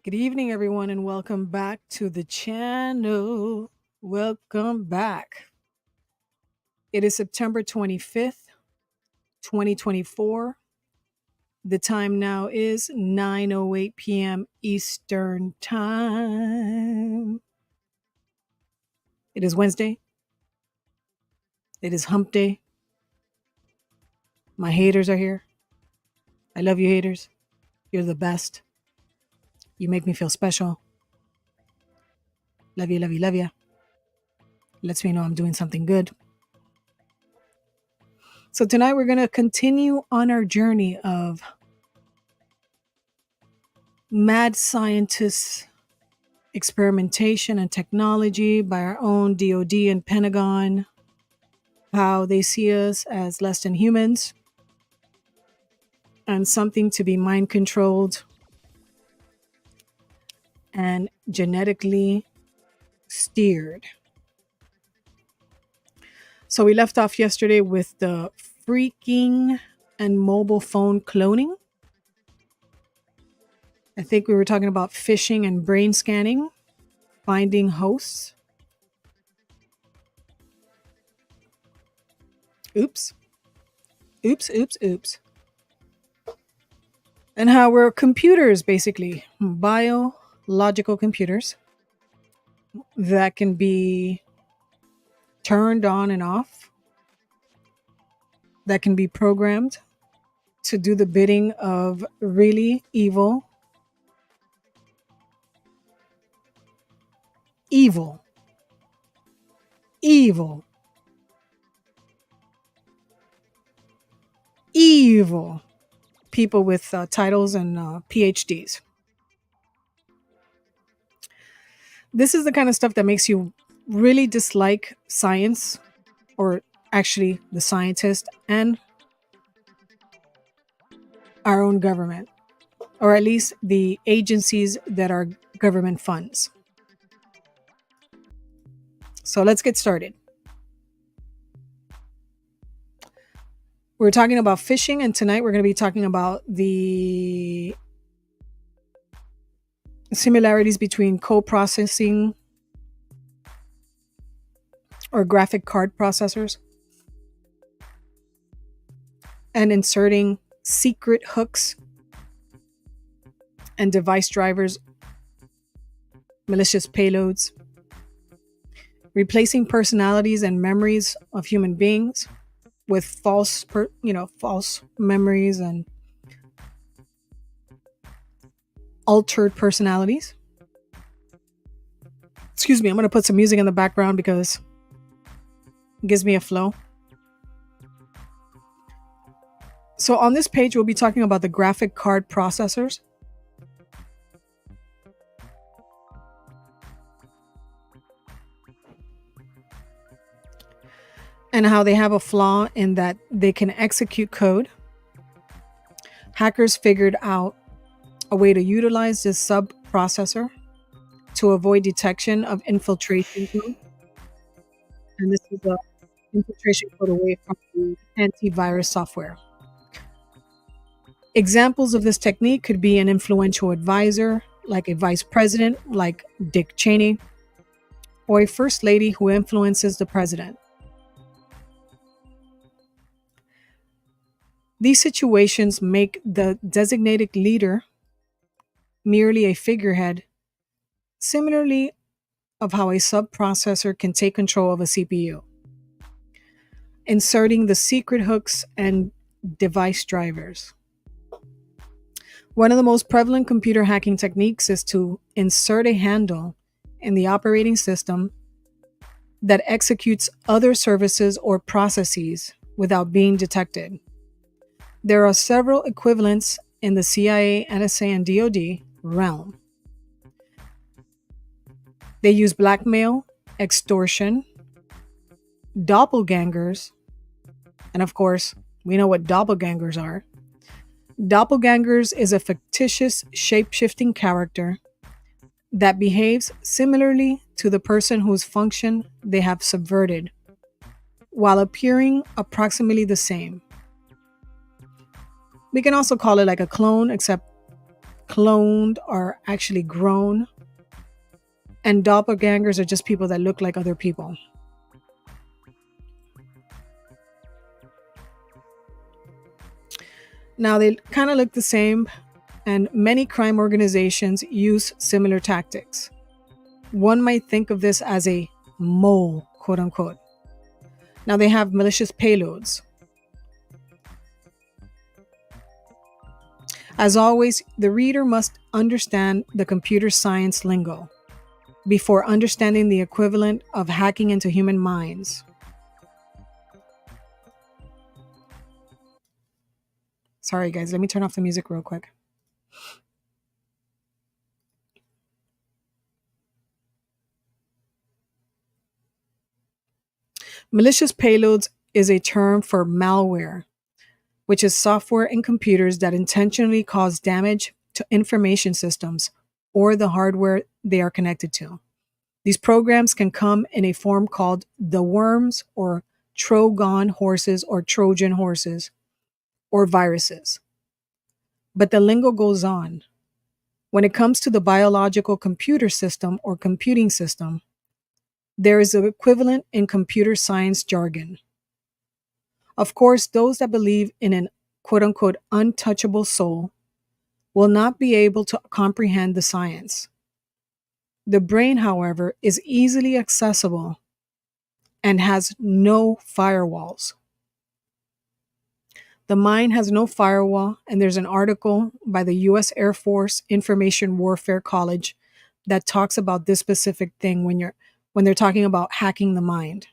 Good evening, everyone, and welcome back to the channel. Welcome back. It is September 25th, 2024. The time now is 9:08 p.m. Eastern Time. It is Wednesday. It is hump day. My haters are here. I love you, haters. You're the best. You make me feel special. Love you, love you, love you. Lets me know I'm doing something good. So tonight we're going to continue on our journey of mad scientists, experimentation and technology by our own DoD and Pentagon, how they see us as less than humans and something to be mind controlled and genetically steered. So we left off yesterday with the freaking and mobile phone cloning. I think we were talking about phishing and brain scanning, finding hosts. Oops. And how we're computers, basically, biological computers that can be turned on and off, that can be programmed to do the bidding of really evil people with titles and PhDs. This is the kind of stuff that makes you really dislike science, or actually the scientist and our own government, or at least the agencies that are government funds. So let's get started. We're talking about phishing, and tonight we're going to be talking about the similarities between co-processing or graphic card processors and inserting secret hooks and device drivers, malicious payloads, replacing personalities and memories of human beings with false memories and altered personalities. Excuse me, I'm going to put some music in the background because it gives me a flow. So on this page, we'll be talking about the graphic card processors. And how they have a flaw in that they can execute code. Hackers figured out a way to utilize this sub-processor to avoid detection of infiltration code. And this is infiltration code away from the antivirus software. Examples of this technique could be an influential advisor, like a vice president, like Dick Cheney, or a first lady who influences the president. These situations make the designated leader merely a figurehead, similarly of how a subprocessor can take control of a CPU, inserting the secret hooks and device drivers. One of the most prevalent computer hacking techniques is to insert a handle in the operating system that executes other services or processes without being detected. There are several equivalents in the CIA, NSA, and DoD realm. They use blackmail, extortion, doppelgangers, and of course, we know what doppelgangers are. Doppelgangers is a fictitious shape-shifting character that behaves similarly to the person whose function they have subverted, while appearing approximately the same. We can also call it like a clone, except cloned are actually grown, and doppelgangers are just people that look like other people. Now, they kind of look the same, and many crime organizations use similar tactics. One might think of this as a mole, quote unquote. Now, they have malicious payloads. As always, the reader must understand the computer science lingo before understanding the equivalent of hacking into human minds. Sorry, guys, let me turn off the music real quick. Malicious payloads is a term for malware, which is software in computers that intentionally cause damage to information systems or the hardware they are connected to. These programs can come in a form called the worms or Trojan horses or Trojan horses or viruses. But the lingo goes on. When it comes to the biological computer system or computing system, there is an equivalent in computer science jargon. Of course, those that believe in an quote unquote untouchable soul will not be able to comprehend the science. The brain, however, is easily accessible and has no firewalls. The mind has no firewall, and there's an article by the US Air Force Information Warfare College that talks about this specific thing when they're talking about hacking the mind.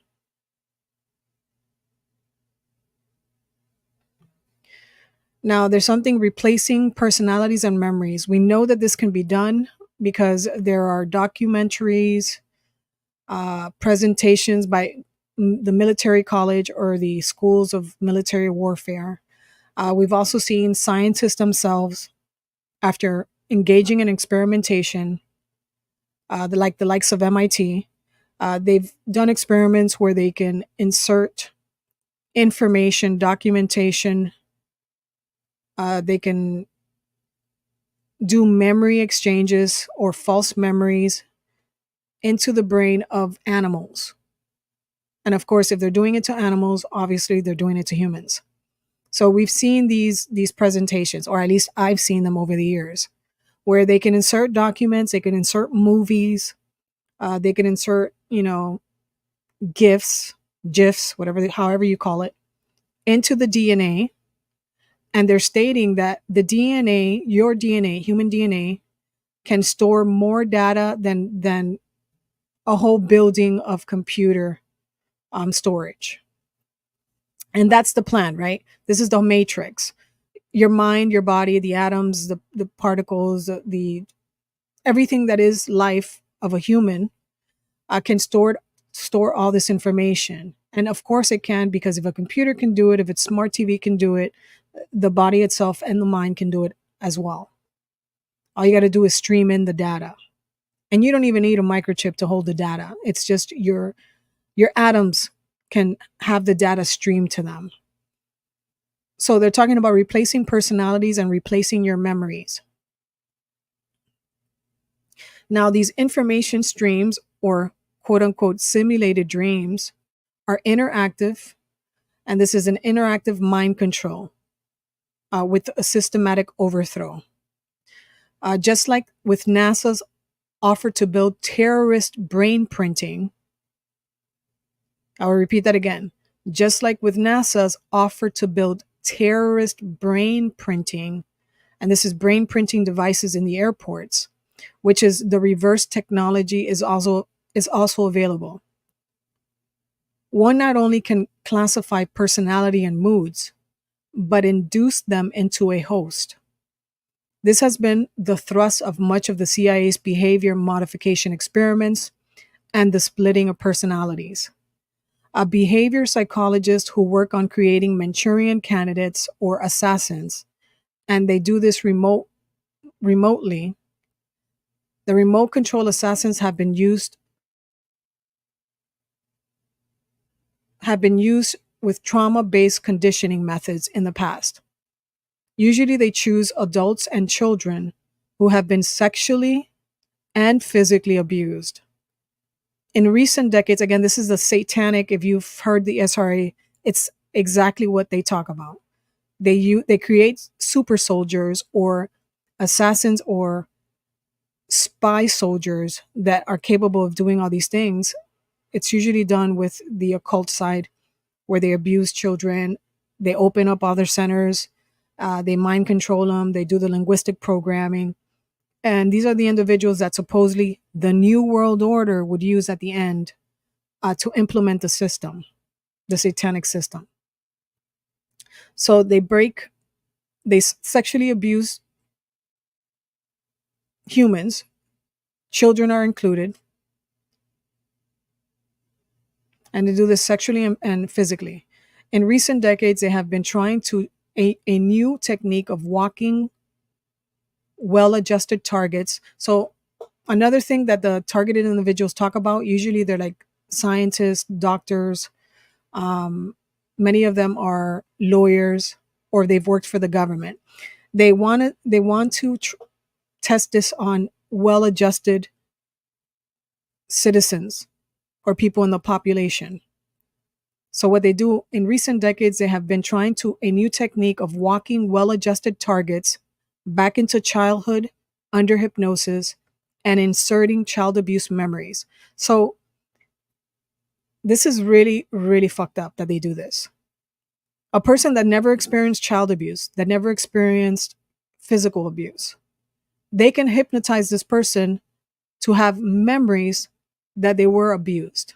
Now, there's something replacing personalities and memories. We know that this can be done because there are documentaries, presentations by the military college or the schools of military warfare. We've also seen scientists themselves, after engaging in experimentation, like the likes of MIT, they've done experiments where they can insert information, documentation. They can do memory exchanges or false memories into the brain of animals. And of course, if they're doing it to animals, obviously they're doing it to humans. So we've seen these presentations, or at least I've seen them over the years, where they can insert documents, they can insert movies, they can insert, gifs, gifs, however you call it, into the DNA. And they're stating that the DNA, your DNA, human DNA, can store more data than a whole building of computer storage. And that's the plan, right? This is the matrix. Your mind, your body, the atoms, the particles, the everything that is life of a human can store all this information. And of course it can, because if a computer can do it, if it's smart TV can do it, the body itself and the mind can do it as well. All you got to do is stream in the data. And you don't even need a microchip to hold the data. It's just your atoms can have the data streamed to them. So they're talking about replacing personalities and replacing your memories. Now, these information streams, or quote unquote simulated dreams, are interactive, and this is an interactive mind control with a systematic overthrow. Just like with NASA's offer to build terrorist brain printing, I will repeat that again. Just like with NASA's offer to build terrorist brain printing, and this is brain printing devices in the airports, which is the reverse technology is also available. One not only can classify personality and moods, but induce them into a host. This has been the thrust of much of the CIA's behavior modification experiments and the splitting of personalities. A behavior psychologist who work on creating Manchurian candidates or assassins, and they do this remotely. The remote control assassins have been used with trauma-based conditioning methods in the past. Usually they choose adults and children who have been sexually and physically abused. In recent decades, again, this is the satanic, if you've heard the SRA, it's exactly what they talk about. They create super soldiers or assassins or spy soldiers that are capable of doing all these things. It's usually done with the occult side where they abuse children, they open up other centers, they mind control them, they do the linguistic programming. And these are the individuals that supposedly the New World Order would use at the end to implement the system, the satanic system. So they sexually abuse humans, children are included, and they do this sexually and physically. In recent decades, they have been trying a new technique of walking well-adjusted targets. So another thing that the targeted individuals talk about, usually they're like scientists, doctors, many of them are lawyers or they've worked for the government. They want to test this on well-adjusted citizens or people in the population. So what they do in recent decades, they have been trying a new technique of walking well-adjusted targets back into childhood under hypnosis and inserting child abuse memories. So this is really, really fucked up that they do this. A person that never experienced child abuse, that never experienced physical abuse, they can hypnotize this person to have memories that they were abused.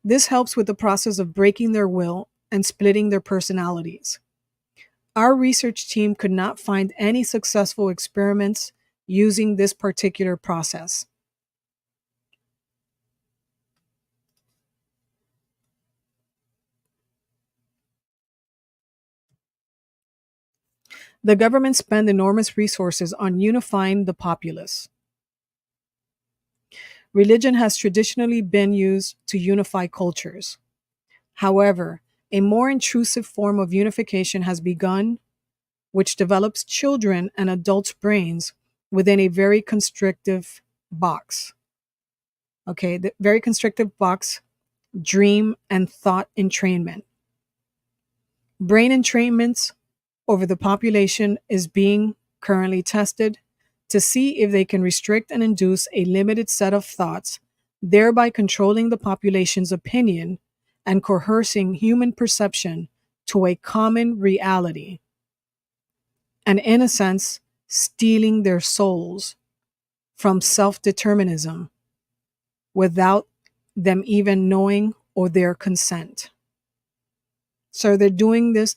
This helps with the process of breaking their will and splitting their personalities. Our research team could not find any successful experiments using this particular process. The government spend enormous resources on unifying the populace. Religion has traditionally been used to unify cultures. However, a more intrusive form of unification has begun, which develops children and adults' brains within a very constrictive box. Okay, the very constrictive box, dream and thought entrainment. Brain entrainments over the population is being currently tested to see if they can restrict and induce a limited set of thoughts, thereby controlling the population's opinion and coercing human perception to a common reality, and in a sense, stealing their souls from self-determinism without them even knowing or their consent. So they're doing this.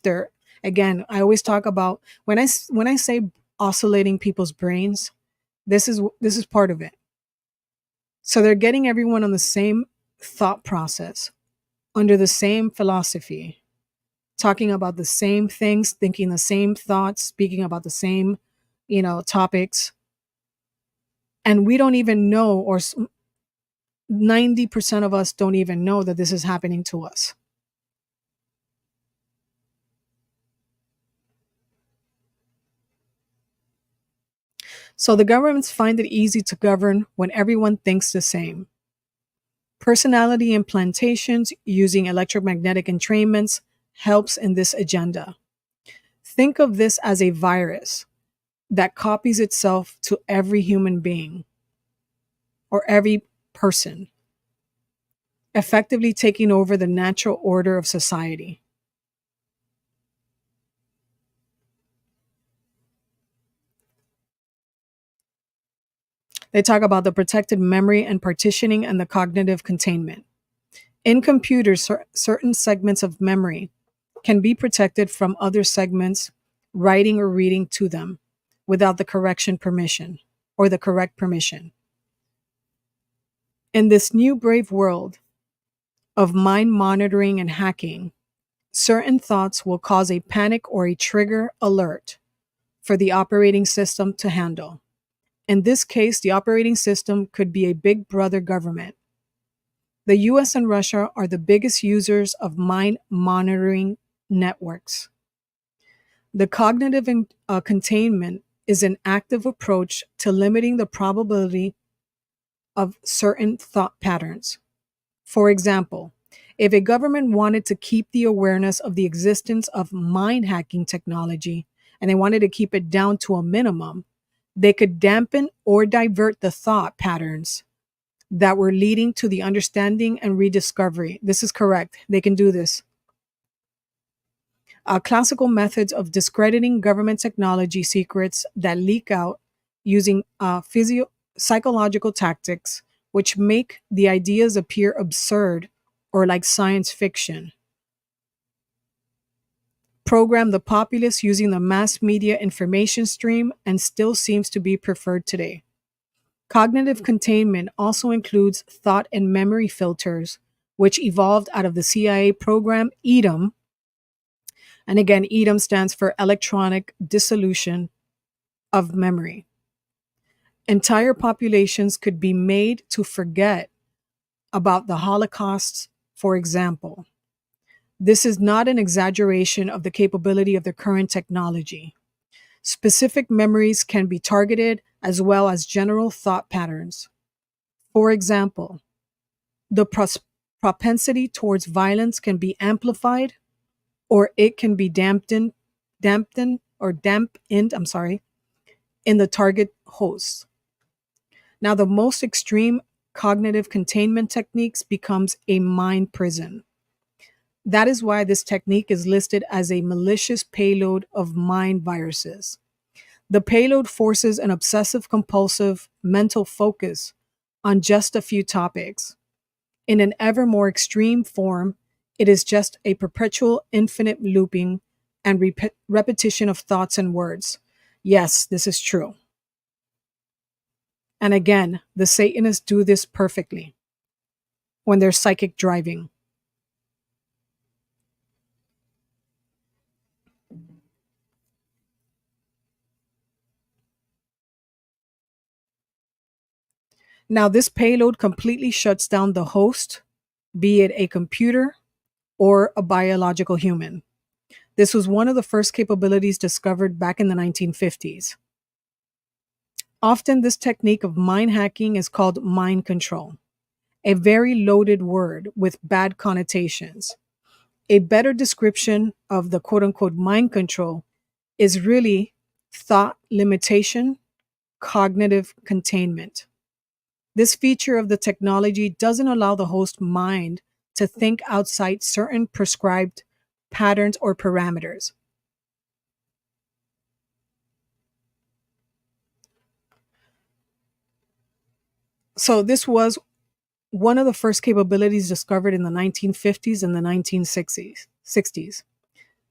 Again, I always talk about when I say oscillating people's brains, this is part of it. So they're getting everyone on the same thought process, under the same philosophy, talking about the same things, thinking the same thoughts, speaking about the same, topics. And we don't even know, or 90% of us don't even know that this is happening to us. So the governments find it easy to govern when everyone thinks the same. Personality implantations using electromagnetic entrainments helps in this agenda. Think of this as a virus that copies itself to every human being or every person, effectively taking over the natural order of society. They talk about the protected memory and partitioning and the cognitive containment. In computers, certain segments of memory can be protected from other segments writing or reading to them without the correction permission or the correct permission. In this new brave world of mind monitoring and hacking, certain thoughts will cause a panic or a trigger alert for the operating system to handle. In this case, the operating system could be a big brother government. The US and Russia are the biggest users of mind monitoring networks. The cognitive containment is an active approach to limiting the probability of certain thought patterns. For example, if a government wanted to keep the awareness of the existence of mind hacking technology and they wanted to keep it down to a minimum, they could dampen or divert the thought patterns that were leading to the understanding and rediscovery. This is correct. They can do this. Classical methods of discrediting government technology secrets that leak out using psychological tactics, which make the ideas appear absurd or like science fiction. Program the populace using the mass media information stream and still seems to be preferred today. Cognitive containment also includes thought and memory filters, which evolved out of the CIA program EDM. And again, EDM stands for electronic dissolution of memory. Entire populations could be made to forget about the Holocaust, for example. This is not an exaggeration of the capability of the current technology. Specific memories can be targeted as well as general thought patterns. For example, the propensity towards violence can be amplified or it can be dampened in the target host. Now, the most extreme cognitive containment techniques becomes a mind prison. That is why this technique is listed as a malicious payload of mind viruses. The payload forces an obsessive compulsive mental focus on just a few topics. In an ever more extreme form, it is just a perpetual infinite looping and repetition of thoughts and words. Yes, this is true. And again, the Satanists do this perfectly when they're psychic driving. Now, this payload completely shuts down the host, be it a computer or a biological human. This was one of the first capabilities discovered back in the 1950s. Often, this technique of mind hacking is called mind control, a very loaded word with bad connotations. A better description of the quote unquote mind control is really thought limitation, cognitive containment. This feature of the technology doesn't allow the host mind to think outside certain prescribed patterns or parameters. So, this was one of the first capabilities discovered in the 1950s and the 1960s.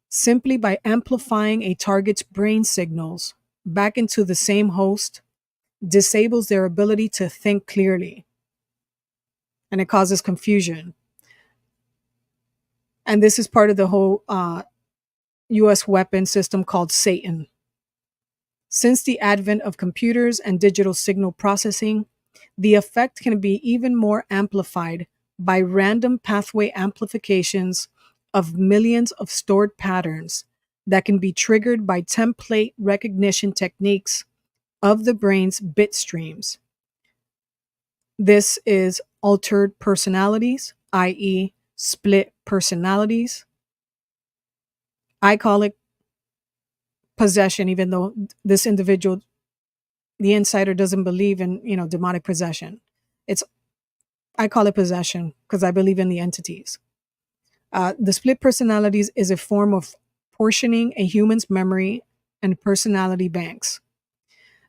Simply by amplifying a target's brain signals back into the same host disables their ability to think clearly, and it causes confusion. And this is part of the whole US weapon system called Satan. Since the advent of computers and digital signal processing, The effect can be even more amplified by random pathway amplifications of millions of stored patterns that can be triggered by template recognition techniques of the brain's bit streams. This is altered personalities, i.e., split personalities. I call it possession, even though this individual, the insider, doesn't believe in, demonic possession. It's I call it possession because I believe in the entities. The split personalities is a form of portioning a human's memory and personality banks.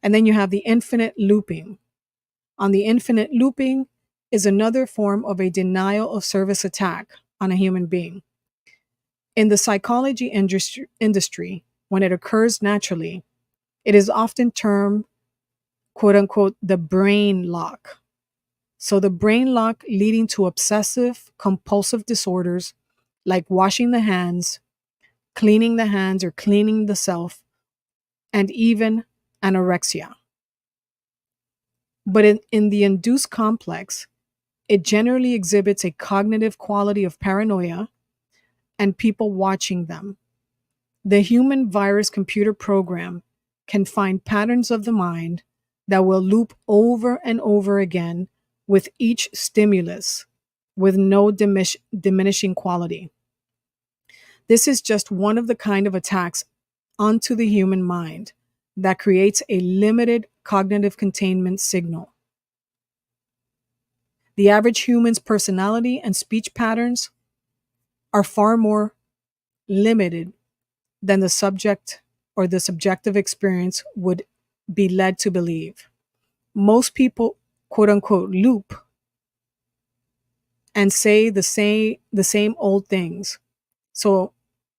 And then you have the infinite looping. On the infinite looping is another form of a denial of service attack on a human being. In the psychology industry, when it occurs naturally, it is often termed, quote unquote, the brain lock. So the brain lock leading to obsessive compulsive disorders like washing the hands, cleaning the hands or cleaning the self, and even anorexia. But in the induced complex, it generally exhibits a cognitive quality of paranoia and people watching them. The human virus computer program can find patterns of the mind that will loop over and over again with each stimulus with no diminishing quality. This is just one of the kind of attacks onto the human mind that creates a limited cognitive containment signal. The average human's personality and speech patterns are far more limited than the subject or the subjective experience would be led to believe. Most people, quote unquote, loop and say the same old things. So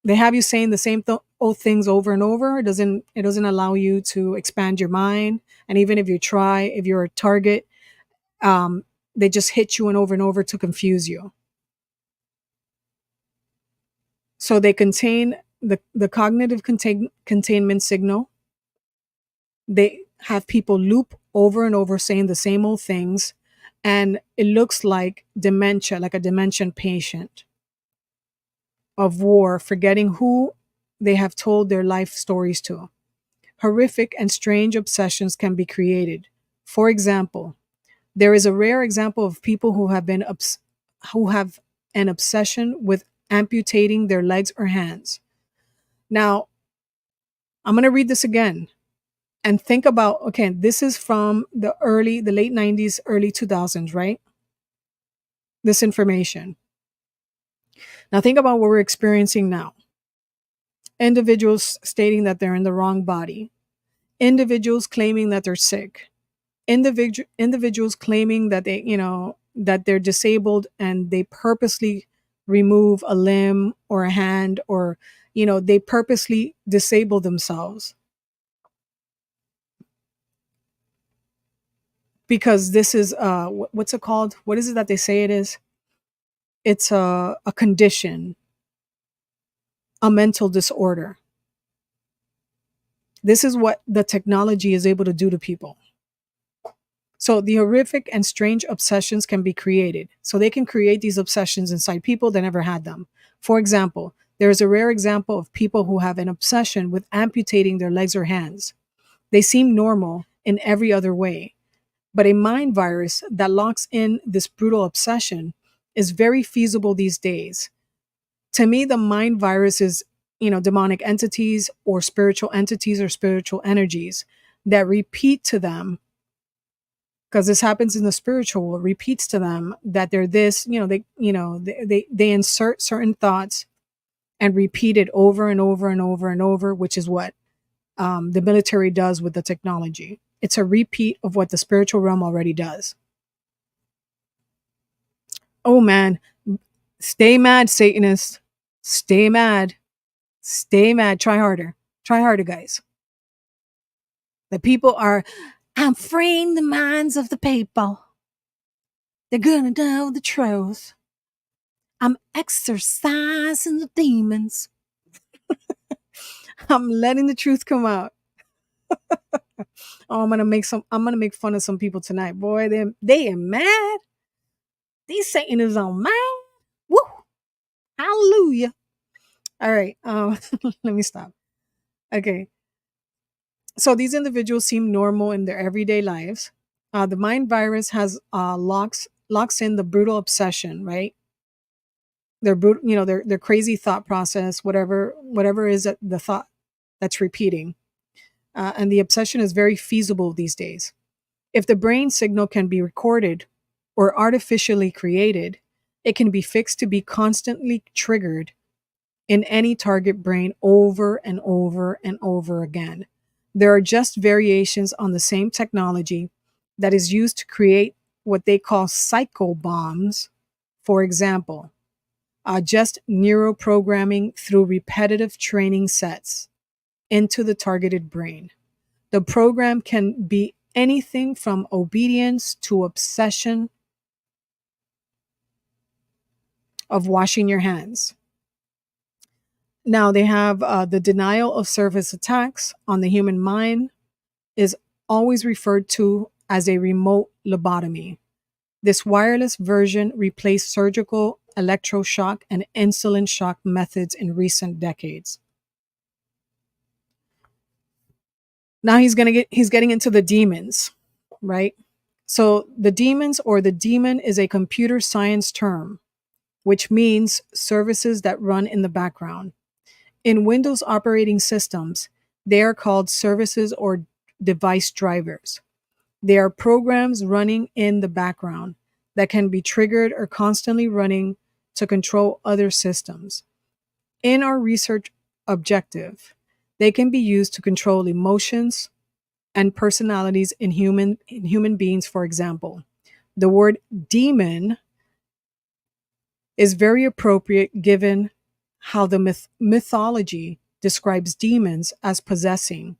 they have you saying the same old things over and over. It doesn't allow you to expand your mind. And even if you try, if you're a target, um, they just hit you and over to confuse you. So they contain the cognitive containment signal. They have people loop over and over saying the same old things. And it looks like dementia, like a dementia patient of war, forgetting who they have told their life stories to. Horrific and strange obsessions can be created. For example, there is a rare example of people who have an obsession with amputating their legs or hands. Now, I'm going to read this again and think about, okay, this is from the late 90s, early 2000s, right? This information. Now think about what we're experiencing now. Individuals stating that they're in the wrong body. Individuals claiming that they're sick. Individuals claiming that that they're disabled and they purposely remove a limb or a hand, or they purposely disable themselves because this is what's it called? What is it that they say it is? It's a condition, a mental disorder. This is what the technology is able to do to people. So the horrific and strange obsessions can be created. So they can create these obsessions inside people that never had them. For example, there is a rare example of people who have an obsession with amputating their legs or hands. They seem normal in every other way, but a mind virus that locks in this brutal obsession is very feasible these days. To me, the mind virus is, demonic entities or spiritual entities or spiritual energies that repeat to them, because this happens in the spiritual world, repeats to them that they're this, they insert certain thoughts and repeat it over and over and over and over, which is what the military does with the technology. It's a repeat of what the spiritual realm already does. Oh man, stay mad, Satanists. Stay mad. Stay mad. Try harder. Try harder, guys. The people are, I'm freeing the minds of the people. They're gonna know the truth. I'm exorcising the demons. I'm letting the truth come out. Oh, I'm gonna make fun of some people tonight. Boy, they are mad. These Satanists are mad. Woo! Hallelujah. All right. Let me stop. Okay. So these individuals seem normal in their everyday lives. The mind virus has locks in the brutal obsession, right? Their their crazy thought process, whatever is the thought that's repeating, and the obsession is very feasible these days. If the brain signal can be recorded or artificially created, it can be fixed to be constantly triggered in any target brain over and over and over again. There are just variations on the same technology that is used to create what they call psycho bombs. For example, just neuroprogramming through repetitive training sets into the targeted brain. The program can be anything from obedience to obsession of washing your hands. Now they have the denial of service attacks on the human mind is always referred to as a remote lobotomy. This wireless version replaced surgical electroshock and insulin shock methods in recent decades. Now he's getting into the demons, right? So the demons or the demon is a computer science term, which means services that run in the background. In Windows operating systems, they are called services or device drivers. They are programs running in the background that can be triggered or constantly running to control other systems. In our research objective, they can be used to control emotions and personalities in human beings, for example. The word demon is very appropriate given how the mythology describes demons as possessing.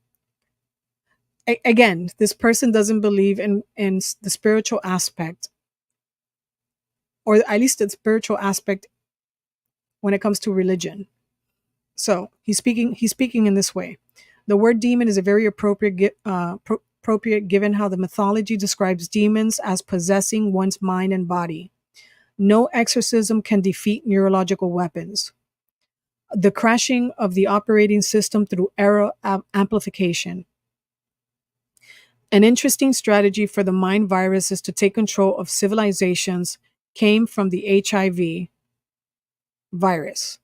Again, this person doesn't believe in the spiritual aspect, or at least the spiritual aspect when it comes to religion. So he's speaking in this way. The word demon is a very appropriate given how the mythology describes demons as possessing one's mind and body. No exorcism can defeat neurological weapons. The crashing of the operating system through error amplification. An interesting strategy for the mind virus is to take control of civilizations came from the HIV virus.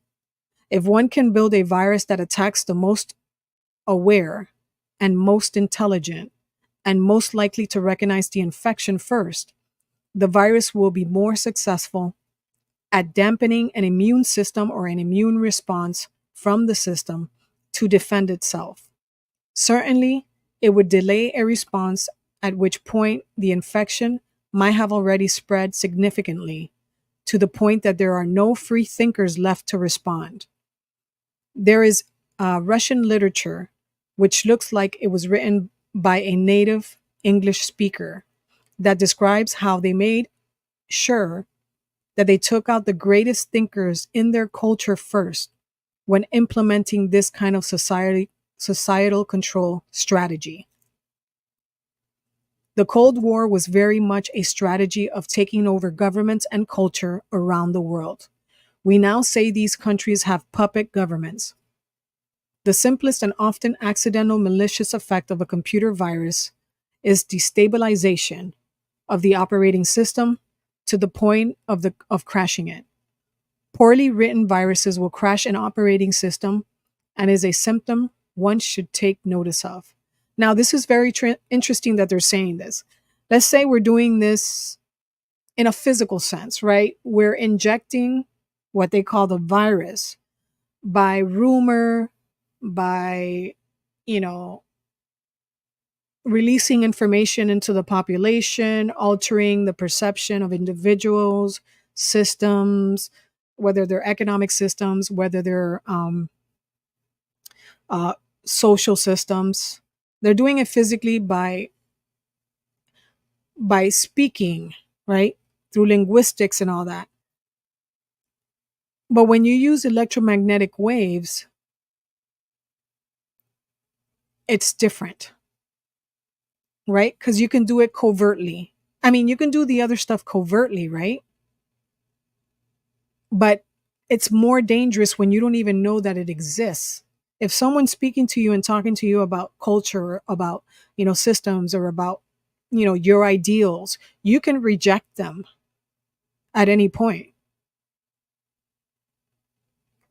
If one can build a virus that attacks the most aware and most intelligent and most likely to recognize the infection first, the virus will be more successful at dampening an immune system or an immune response from the system to defend itself. Certainly, it would delay a response at which point the infection might have already spread significantly to the point that there are no free thinkers left to respond. There is Russian literature which looks like it was written by a native English speaker that describes how they made sure that they took out the greatest thinkers in their culture first when implementing this kind of societal control strategy. The Cold War was very much a strategy of taking over governments and culture around the world. We now say these countries have puppet governments. The simplest and often accidental malicious effect of a computer virus is destabilization of the operating system to the point of crashing it. Poorly written viruses will crash an operating system and is a symptom one should take notice of. Now, this is very interesting that they're saying this. Let's say we're doing this in a physical sense, right? We're injecting what they call the virus by rumor, by, you know, releasing information into the population, altering the perception of individuals, systems, whether they're economic systems, whether they're uh, social systems. They're doing it physically by speaking, right? Through linguistics and all that. But when you use electromagnetic waves, it's different. right? Because you can do it covertly. I mean, you can do the other stuff covertly, right? But it's more dangerous when you don't even know that it exists. If someone's speaking to you and talking to you about culture, or about, systems, or about, your ideals, you can reject them at any point.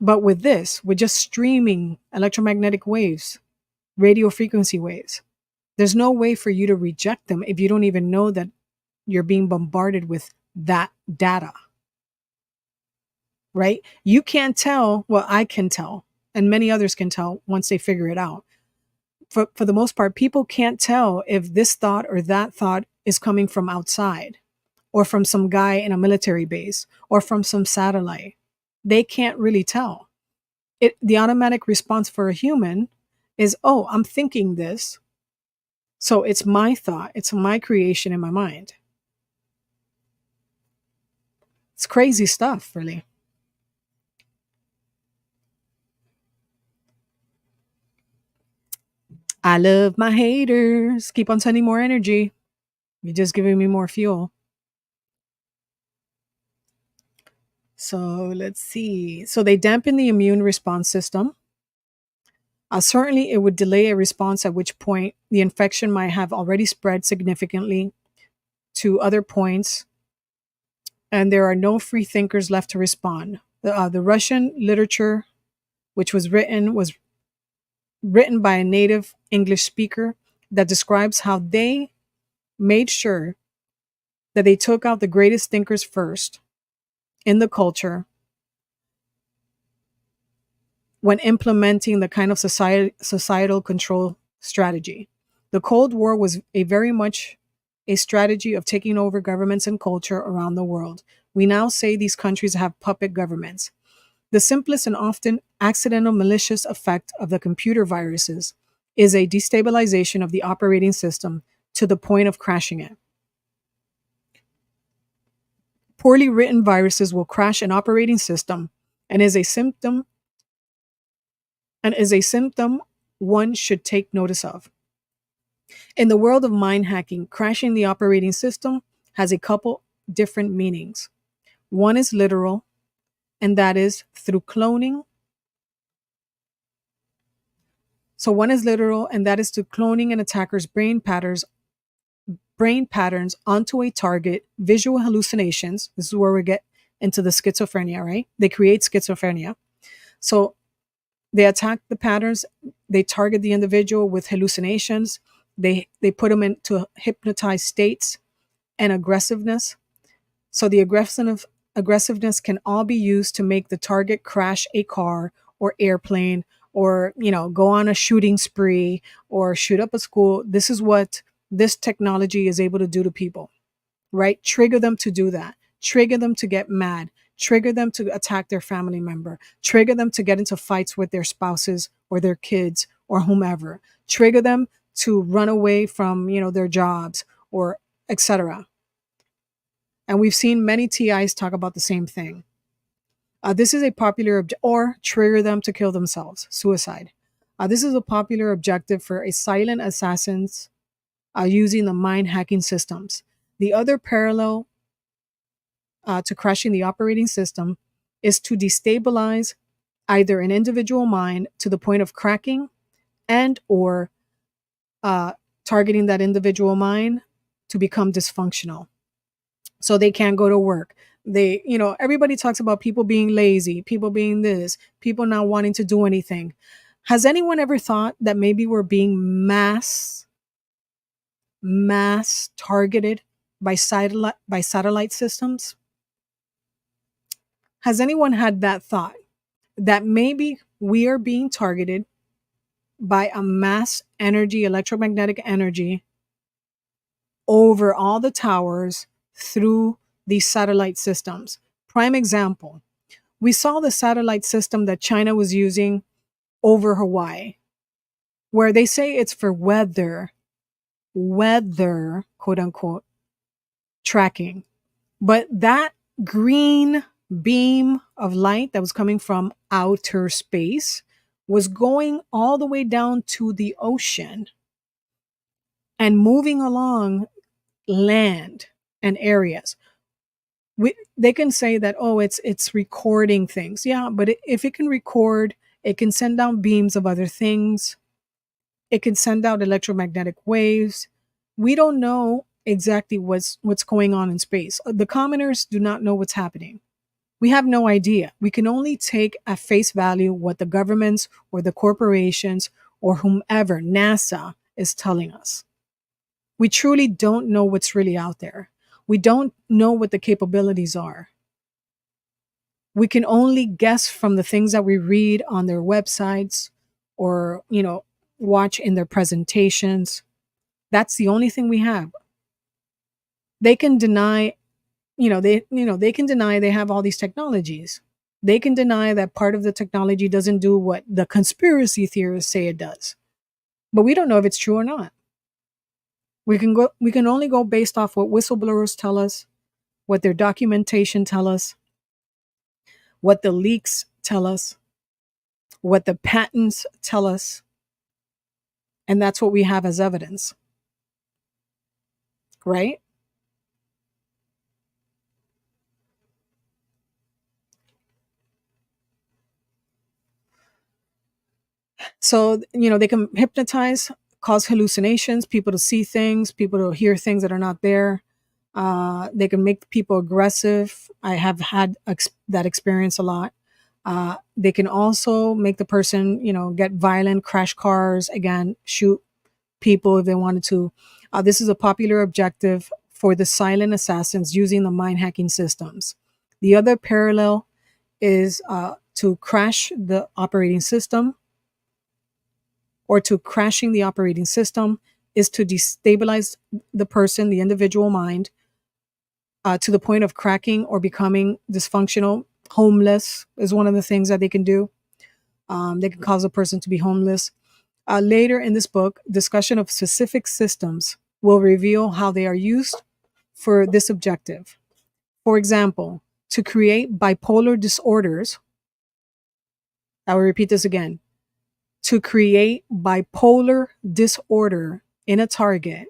But with this, with just streaming electromagnetic waves, radio frequency waves, there's no way for you to reject them if you don't even know that you're being bombarded with that data, right? You can't tell, well, I can tell, and many others can tell once they figure it out. For the most part, people can't tell if this thought or that thought is coming from outside, or from some guy in a military base, or from some satellite. They can't really tell. The automatic response for a human is, oh, I'm thinking this. So it's my thought, it's my creation in my mind. It's crazy stuff, really. I love my haters. Keep on sending more energy. You're just giving me more fuel. So let's see. So they dampen the immune response system. Certainly, it would delay a response, at which point the infection might have already spread significantly to other points, and there are no free thinkers left to respond. The Russian literature, which was written by a native English speaker, that describes how they made sure that they took out the greatest thinkers first in the culture when implementing the kind of societal control strategy. The Cold War was a very much a strategy of taking over governments and culture around the world. We now say these countries have puppet governments. The simplest and often accidental malicious effect of the computer viruses is a destabilization of the operating system to the point of crashing it. Poorly written viruses will crash an operating system, and is a symptom one should take notice of. In the world of mind hacking, crashing the operating system has a couple different meanings. One is literal, and that is through cloning. So one is literal, and that is through cloning an attacker's brain patterns onto a target, visual hallucinations. This is where we get into the schizophrenia, right? They create schizophrenia. So they attack the patterns, they target the individual with hallucinations, they put them into hypnotized states and aggressiveness. So the aggressiveness can all be used to make the target crash a car or airplane, or go on a shooting spree, or shoot up a school. This is what this technology is able to do to people, right? Trigger them to do that, trigger them to get mad, trigger them to attack their family member, trigger them to get into fights with their spouses or their kids or whomever, trigger them to run away from, their jobs, or etc. And we've seen many TIs talk about the same thing. This is a popular or trigger them to kill themselves, suicide. This is a popular objective for a silent assassins using the mind hacking systems. The other parallel to crashing the operating system is to destabilize either an individual mind to the point of cracking, and or uh, targeting that individual mind to become dysfunctional. So they can't go to work. Everybody talks about people being lazy, people being this, people not wanting to do anything. Has anyone ever thought that maybe we're being mass targeted by satellite systems? Has anyone had that thought that maybe we are being targeted by a mass energy, electromagnetic energy, over all the towers through these satellite systems? Prime example, we saw the satellite system that China was using over Hawaii, where they say it's for weather, quote unquote, tracking. But that green beam of light that was coming from outer space was going all the way down to the ocean. and moving along land and areas. They can say that, oh, it's recording things. Yeah, but if it can record, it can send down beams of other things. It can send out electromagnetic waves. We don't know exactly what's going on in space. The commoners do not know what's happening. We have no idea. We can only take at face value what the governments or the corporations or whomever, NASA, is telling us. We truly don't know what's really out there. We don't know what the capabilities are. We can only guess from the things that we read on their websites or, watch in their presentations. That's the only thing we have. They can deny, they can deny they have all these technologies. They can deny that part of the technology doesn't do what the conspiracy theorists say it does. But we don't know if it's true or not. We can only go based off what whistleblowers tell us, what their documentation tell us, what the leaks tell us, what the patents tell us, and that's what we have as evidence. Right? So, they can hypnotize, cause hallucinations, people to see things, people to hear things that are not there. They can make people aggressive. I have had that experience a lot. They can also make the person, get violent, crash cars, again, shoot people if they wanted to. This is a popular objective for the silent assassins using the mind hacking systems. The other parallel is to crash the operating system, or to crashing the operating system is to destabilize the person, the individual mind, to the point of cracking or becoming dysfunctional. Homeless is one of the things that they can do. They can cause a person to be homeless. Later in this book, discussion of specific systems will reveal how they are used for this objective. For example, to create bipolar disorders. I will repeat this again. To create bipolar disorder in a target,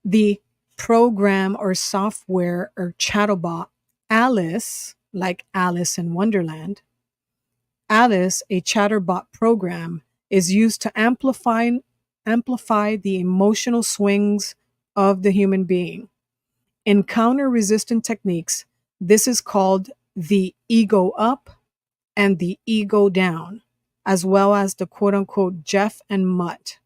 the program or software or chatbot Alice, like Alice in Wonderland, Alice, a chatterbot program, is used to amplify the emotional swings of the human being. In counter resistant techniques, this is called the ego up and the ego down, as well as the quote unquote Jeff and Mutt.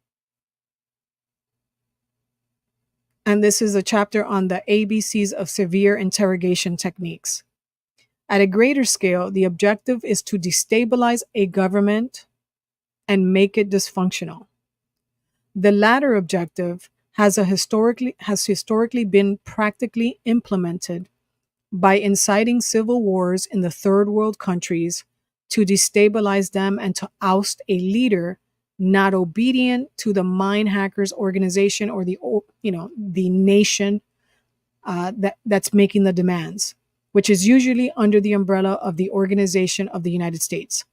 And this is a chapter on the ABCs of severe interrogation techniques. At a greater scale, the objective is to destabilize a government and make it dysfunctional. The latter objective has historically been practically implemented by inciting civil wars in the third world countries to destabilize them and to oust a leader not obedient to the mind hackers organization or the nation that's making the demands, which is usually under the umbrella of the Organization of the United States.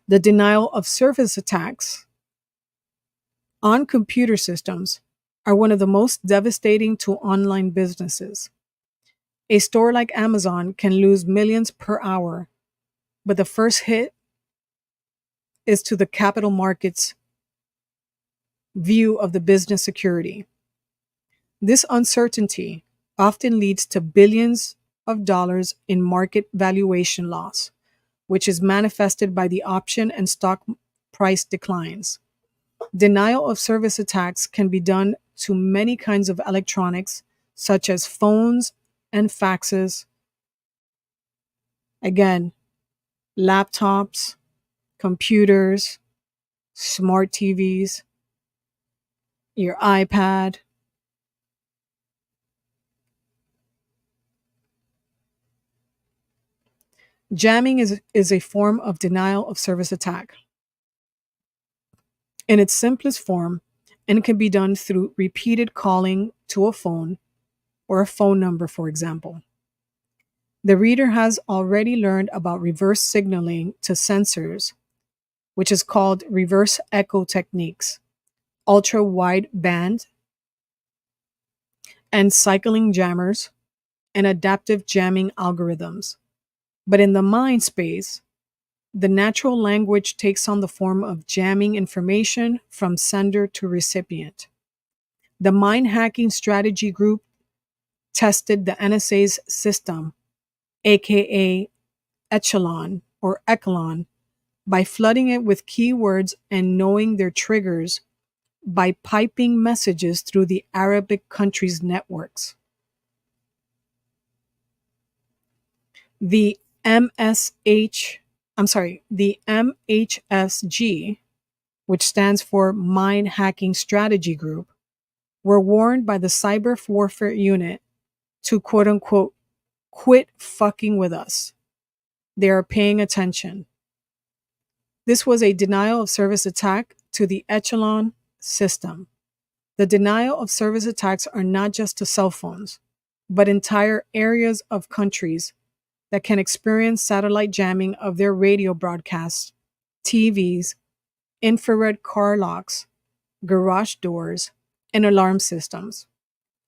The denial of service attacks on computer systems are one of the most devastating to online businesses. A store like Amazon can lose millions per hour, but the first hit is to the capital markets view of the business security. This uncertainty often leads to billions of dollars in market valuation loss, which is manifested by the option and stock price declines. Denial of service attacks can be done to many kinds of electronics, such as phones and faxes. Again, laptops, computers, smart TVs, your iPad. Jamming is a form of denial of service attack. In its simplest form, and can be done through repeated calling to a phone or a phone number, for example. The reader has already learned about reverse signaling to sensors, which is called reverse echo techniques. ultra wide band, and cycling jammers, and adaptive jamming algorithms. But in the mind space, the natural language takes on the form of jamming information from sender to recipient. The Mind Hacking Strategy Group tested the NSA's system, aka Echelon, by flooding it with keywords and knowing their triggers by piping messages through the Arabic countries' networks. The the MHSG, which stands for Mind Hacking Strategy Group, were warned by the Cyber Warfare Unit to quote unquote quit fucking with us. They are paying attention. This was a denial of service attack to the Echelon system. The denial of service attacks are not just to cell phones, but entire areas of countries that can experience satellite jamming of their radio broadcasts, TVs, infrared car locks, garage doors, and alarm systems.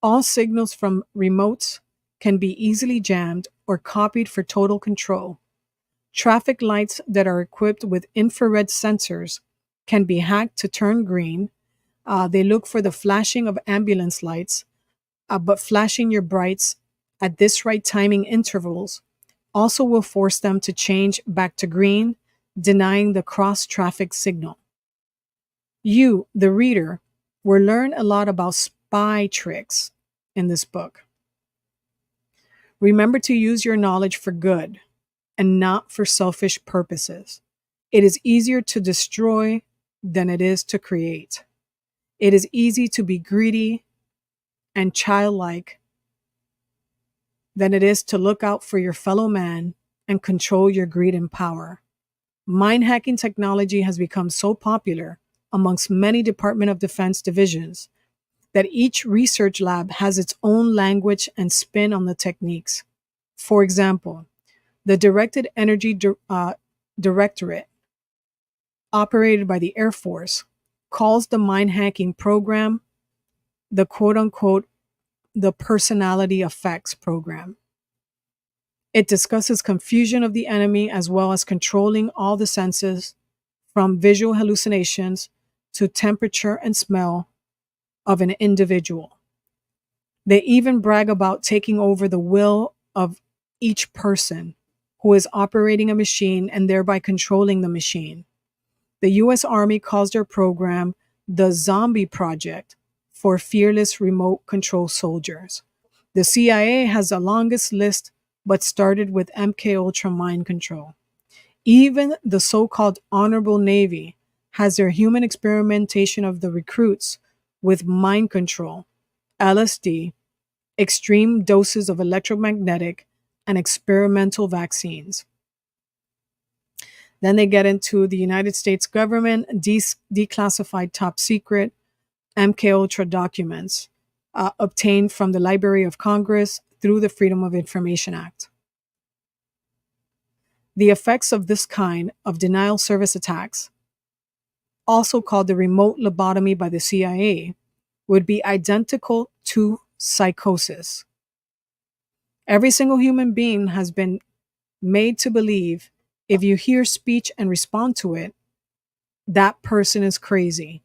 All signals from remotes can be easily jammed or copied for total control. Traffic lights that are equipped with infrared sensors can be hacked to turn green. They look for the flashing of ambulance lights, but flashing your brights at this right timing intervals also will force them to change back to green, denying the cross traffic signal. You, the reader, will learn a lot about spy tricks in this book. Remember to use your knowledge for good and not for selfish purposes. It is easier to destroy than it is to create. It is easy to be greedy and childlike than it is to look out for your fellow man and control your greed and power. Mind hacking technology has become so popular amongst many Department of Defense divisions that each research lab has its own language and spin on the techniques. For example, the Directed Energy Directorate, operated by the Air Force, calls the mind hacking program the quote unquote the personality effects program. It discusses confusion of the enemy as well as controlling all the senses from visual hallucinations to temperature and smell of an individual. They even brag about taking over the will of each person who is operating a machine and thereby controlling the machine. The US Army calls their program the Zombie Project for fearless remote control soldiers. The CIA has the longest list but started with MK Ultra mind control. Even the so-called Honorable Navy has their human experimentation of the recruits with mind control, LSD, extreme doses of electromagnetic, and experimental vaccines. Then they get into the United States government declassified top secret MKUltra documents obtained from the Library of Congress through the Freedom of Information Act. The effects of this kind of denial service attacks, also called the remote lobotomy by the CIA, would be identical to psychosis. Every single human being has been made to believe if you hear speech and respond to it, that person is crazy.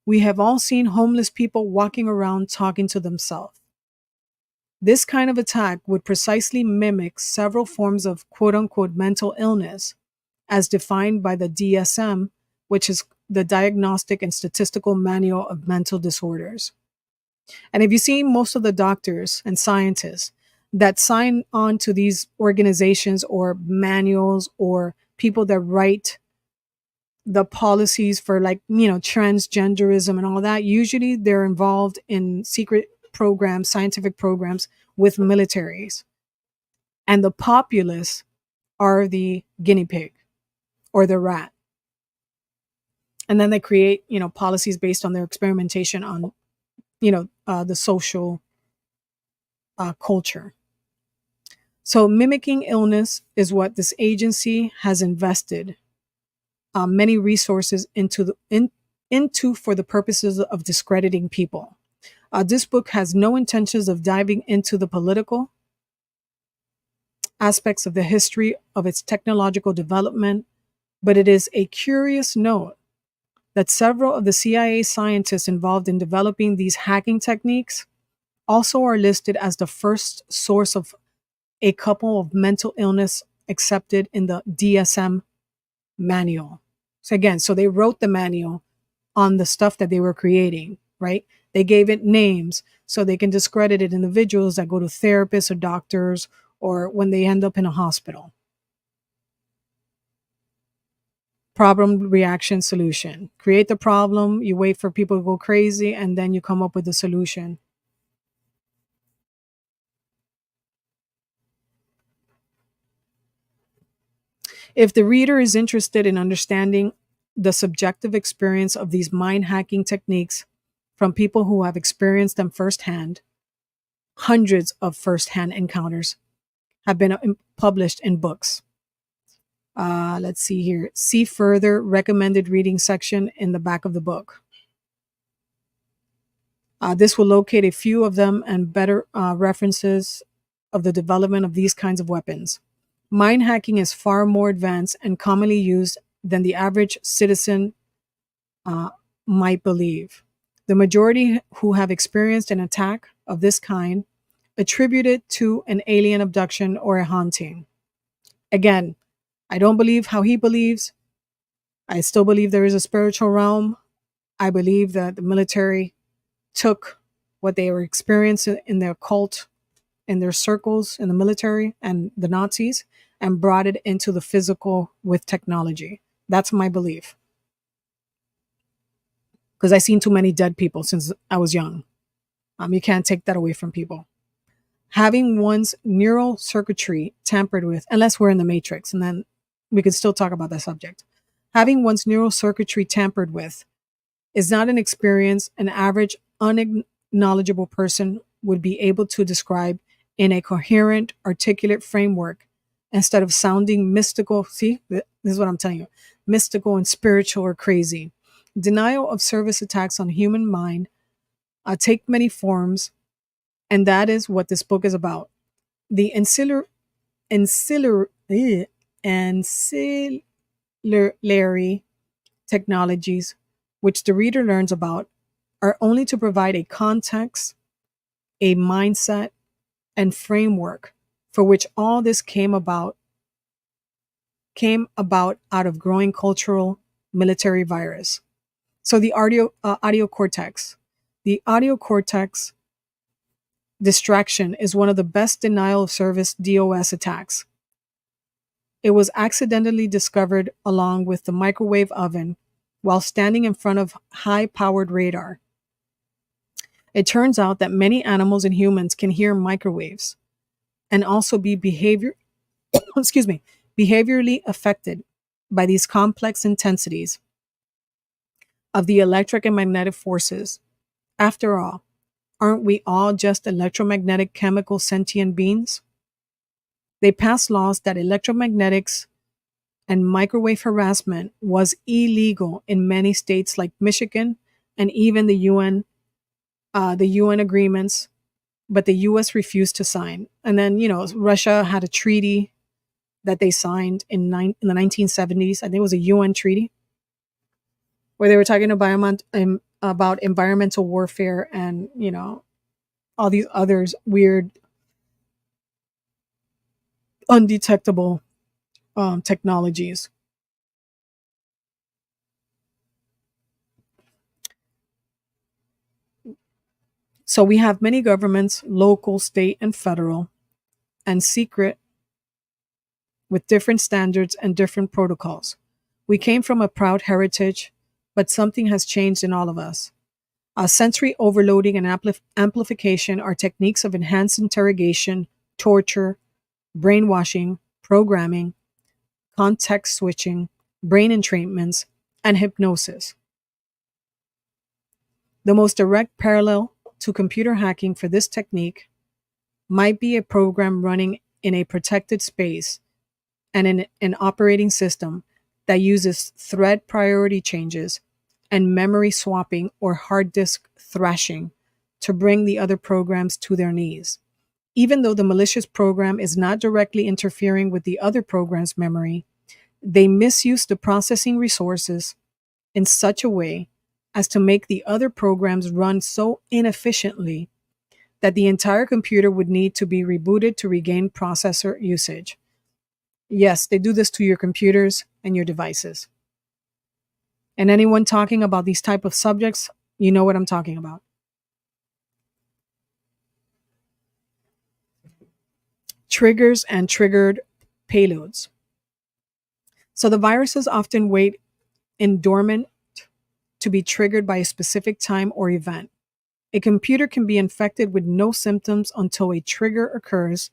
We have all seen homeless people walking around talking to themselves. This kind of attack would precisely mimic several forms of quote unquote mental illness, as defined by the DSM, which is the Diagnostic and Statistical Manual of Mental Disorders. And if you see most of the doctors and scientists that sign on to these organizations or manuals or people that write the policies for transgenderism and all that, usually they're involved in secret programs, scientific programs with militaries. And the populace are the guinea pig or the rat. And then they create, policies based on their experimentation on, the social culture. So mimicking illness is what this agency has invested many resources into for the purposes of discrediting people. This book has no intentions of diving into the political aspects of the history of its technological development, but it is a curious note that several of the CIA scientists involved in developing these hacking techniques also are listed as the first source of a couple of mental illness accepted in the DSM manual. So again, so they wrote the manual on the stuff that they were creating, right? They gave it names so they can discredit it individuals that go to therapists or doctors or when they end up in a hospital. Problem, reaction, solution. Create the problem, you wait for people to go crazy, and then you come up with the solution. If the reader is interested in understanding the subjective experience of these mind hacking techniques from people who have experienced them firsthand, hundreds of firsthand encounters have been published in books. Let's see here. See further recommended reading section in the back of the book. This will locate a few of them and better references of the development of these kinds of weapons. Mind hacking is far more advanced and commonly used than the average citizen uh, might believe. The majority who have experienced an attack of this kind attribute it to an alien abduction or a haunting. Again, I don't believe how he believes. I still believe there is a spiritual realm. I believe that the military took what they were experiencing in their cult, in their circles in the military and the Nazis, and brought it into the physical with technology. That's my belief. Because I've seen too many dead people since I was young. You can't take that away from people. Having one's neural circuitry tampered with, unless we're in the matrix, and then we can still talk about that subject. Having one's neural circuitry tampered with is not an experience an average unacknowledgeable person would be able to describe in a coherent, articulate framework instead of sounding mystical. See, this is what I'm telling you, mystical and spiritual or crazy. Denial of service attacks on human mind take many forms, and that is what this book is about. The ancillary technologies which the reader learns about are only to provide a context, a mindset, and framework for which all this came about out of growing cultural military virus. So the audio cortex. The audio cortex distraction is one of the best denial of service DOS attacks. It was accidentally discovered along with the microwave oven while standing in front of high-powered radar. It turns out that many animals and humans can hear microwaves and also be excuse me, behaviorally affected by these complex intensities of the electric and magnetic forces. After all, aren't we all just electromagnetic chemical sentient beings? They passed laws that electromagnetics and microwave harassment was illegal in many states like Michigan and even the UN agreements, but the US refused to sign. And then, Russia had a treaty that they signed in the 1970s. I think it was a UN treaty where they were talking about environmental warfare and, all these others weird, undetectable technologies. So we have many governments, local, state, and federal, and secret with different standards and different protocols. We came from a proud heritage, but something has changed in all of us. Sensory overloading and amplification are techniques of enhanced interrogation, torture, brainwashing, programming, context switching, brain entrainments, and hypnosis. The most direct parallel to computer hacking for this technique might be a program running in a protected space and in an operating system that uses thread priority changes and memory swapping or hard disk thrashing to bring the other programs to their knees. Even though the malicious program is not directly interfering with the other program's memory, they misuse the processing resources in such a way as to make the other programs run so inefficiently that the entire computer would need to be rebooted to regain processor usage. Yes, they do this to your computers and your devices. And anyone talking about these type of subjects, you know what I'm talking about. Triggers and triggered payloads. So the viruses often wait in dormant to be triggered by a specific time or event. A computer can be infected with no symptoms until a trigger occurs,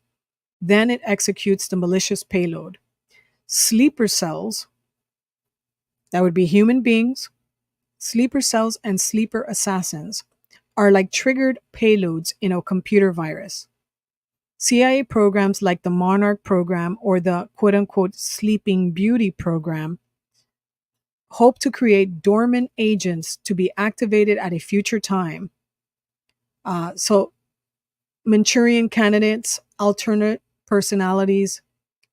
then it executes the malicious payload. Sleeper cells, that would be human beings, sleeper cells and sleeper assassins, are like triggered payloads in a computer virus. CIA programs like the Monarch program or the quote unquote Sleeping Beauty program hope to create dormant agents to be activated at a future time. So, Manchurian candidates, alternate personalities,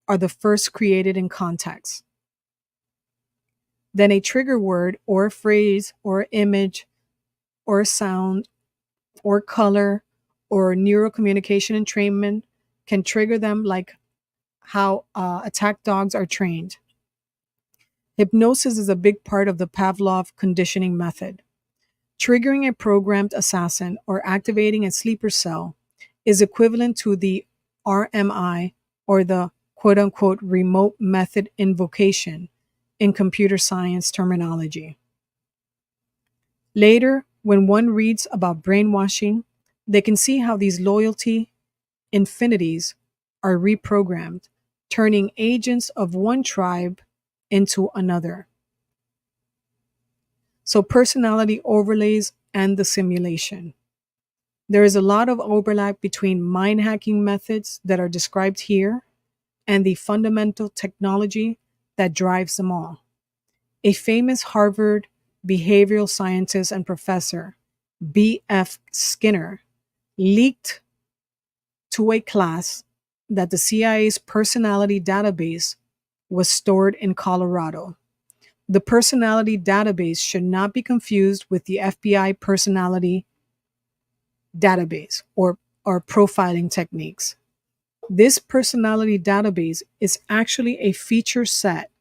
are the first created in context. Then a trigger word or a phrase or image or sound or color or neurocommunication entrainment can trigger them, like how attack dogs are trained. Hypnosis is a big part of the Pavlov conditioning method. Triggering a programmed assassin or activating a sleeper cell is equivalent to the RMI, or the quote unquote remote method invocation in computer science terminology. Later, when one reads about brainwashing, they can see how these loyalty infinities are reprogrammed, turning agents of one tribe into another. So, personality overlays and the simulation. There is a lot of overlap between mind hacking methods that are described here and the fundamental technology that drives them all. A famous Harvard behavioral scientist and professor, B.F. Skinner, leaked to a class that the CIA's personality database was stored in Colorado. The personality database should not be confused with the FBI personality database or profiling techniques. This personality database is actually a feature set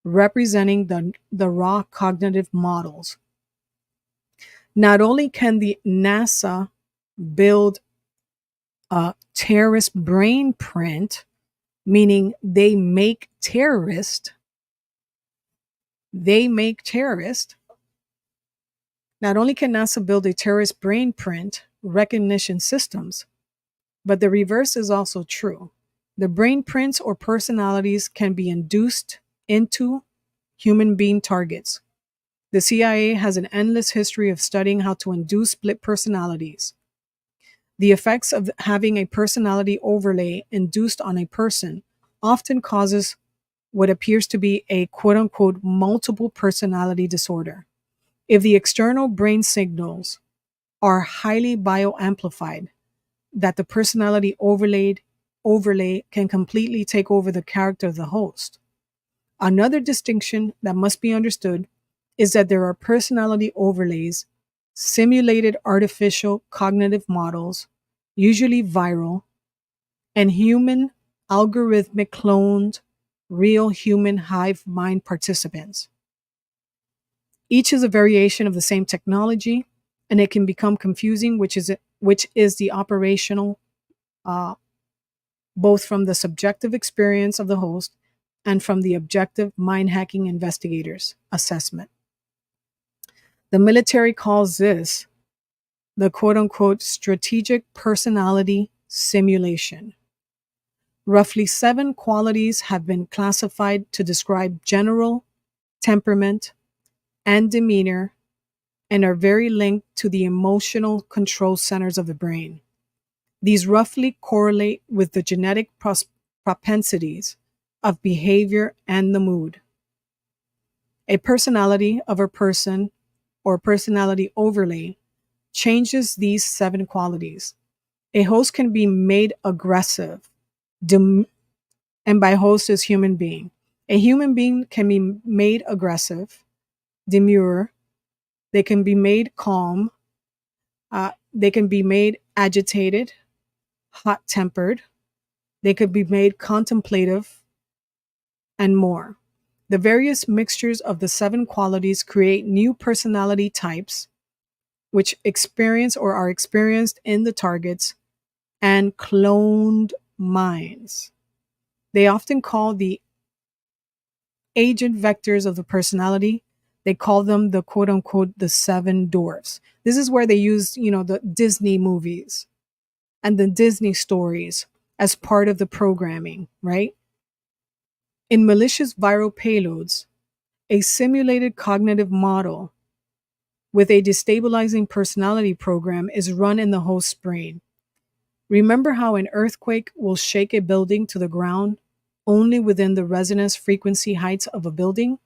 representing the raw cognitive models. Not only can the NASA build a terrorist brain print, meaning they make terrorist. Not only can NASA build a terrorist brain print recognition systems, but the reverse is also true. The brain prints or personalities can be induced into human being targets. The CIA has an endless history of studying how to induce split personalities. The effects of having a personality overlay induced on a person often causes what appears to be a quote unquote multiple personality disorder. If the external brain signals are highly bioamplified, that the personality overlay can completely take over the character of the host. Another distinction that must be understood is that there are personality overlays, simulated artificial cognitive models, usually viral, and human algorithmic cloned real human hive mind participants. Each is a variation of the same technology, and it can become confusing, which is the operational, uh, both from the subjective experience of the host and from the objective mind hacking investigators' assessment. The military calls this the quote unquote strategic personality simulation. Roughly 7 qualities have been classified to describe general temperament and demeanor and are very linked to the emotional control centers of the brain. These roughly correlate with the genetic propensities of behavior and the mood. A personality of a person or personality overlay changes these seven qualities. A host can be made aggressive, dem- and by host is human being. A human being can be made aggressive, demure, they can be made calm, they can be made agitated, hot tempered, they could be made contemplative, and more. The various mixtures of the seven qualities create new personality types, which experience or are experienced in the targets and cloned minds. They often call the agent vectors of the personality. They call them the quote unquote the seven dwarfs. This is where they use, the Disney movies and the Disney stories as part of the programming, right? In malicious viral payloads, a simulated cognitive model with a destabilizing personality program is run in the host's brain. Remember how an earthquake will shake a building to the ground only within the resonance frequency heights of a building?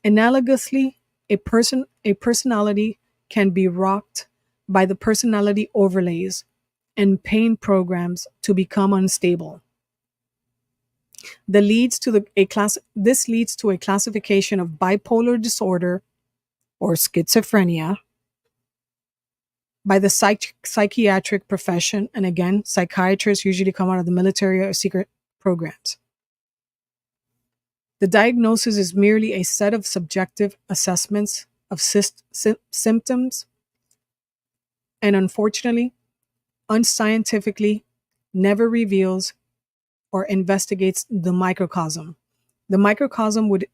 Analogously, a personality can be rocked by the personality overlays and pain programs to become unstable. This leads to a classification of bipolar disorder or schizophrenia by the psychiatric profession. And again, psychiatrists usually come out of the military or secret programs. The diagnosis is merely a set of subjective assessments of symptoms and unfortunately, unscientifically, never reveals or investigates the microcosm. The microcosm would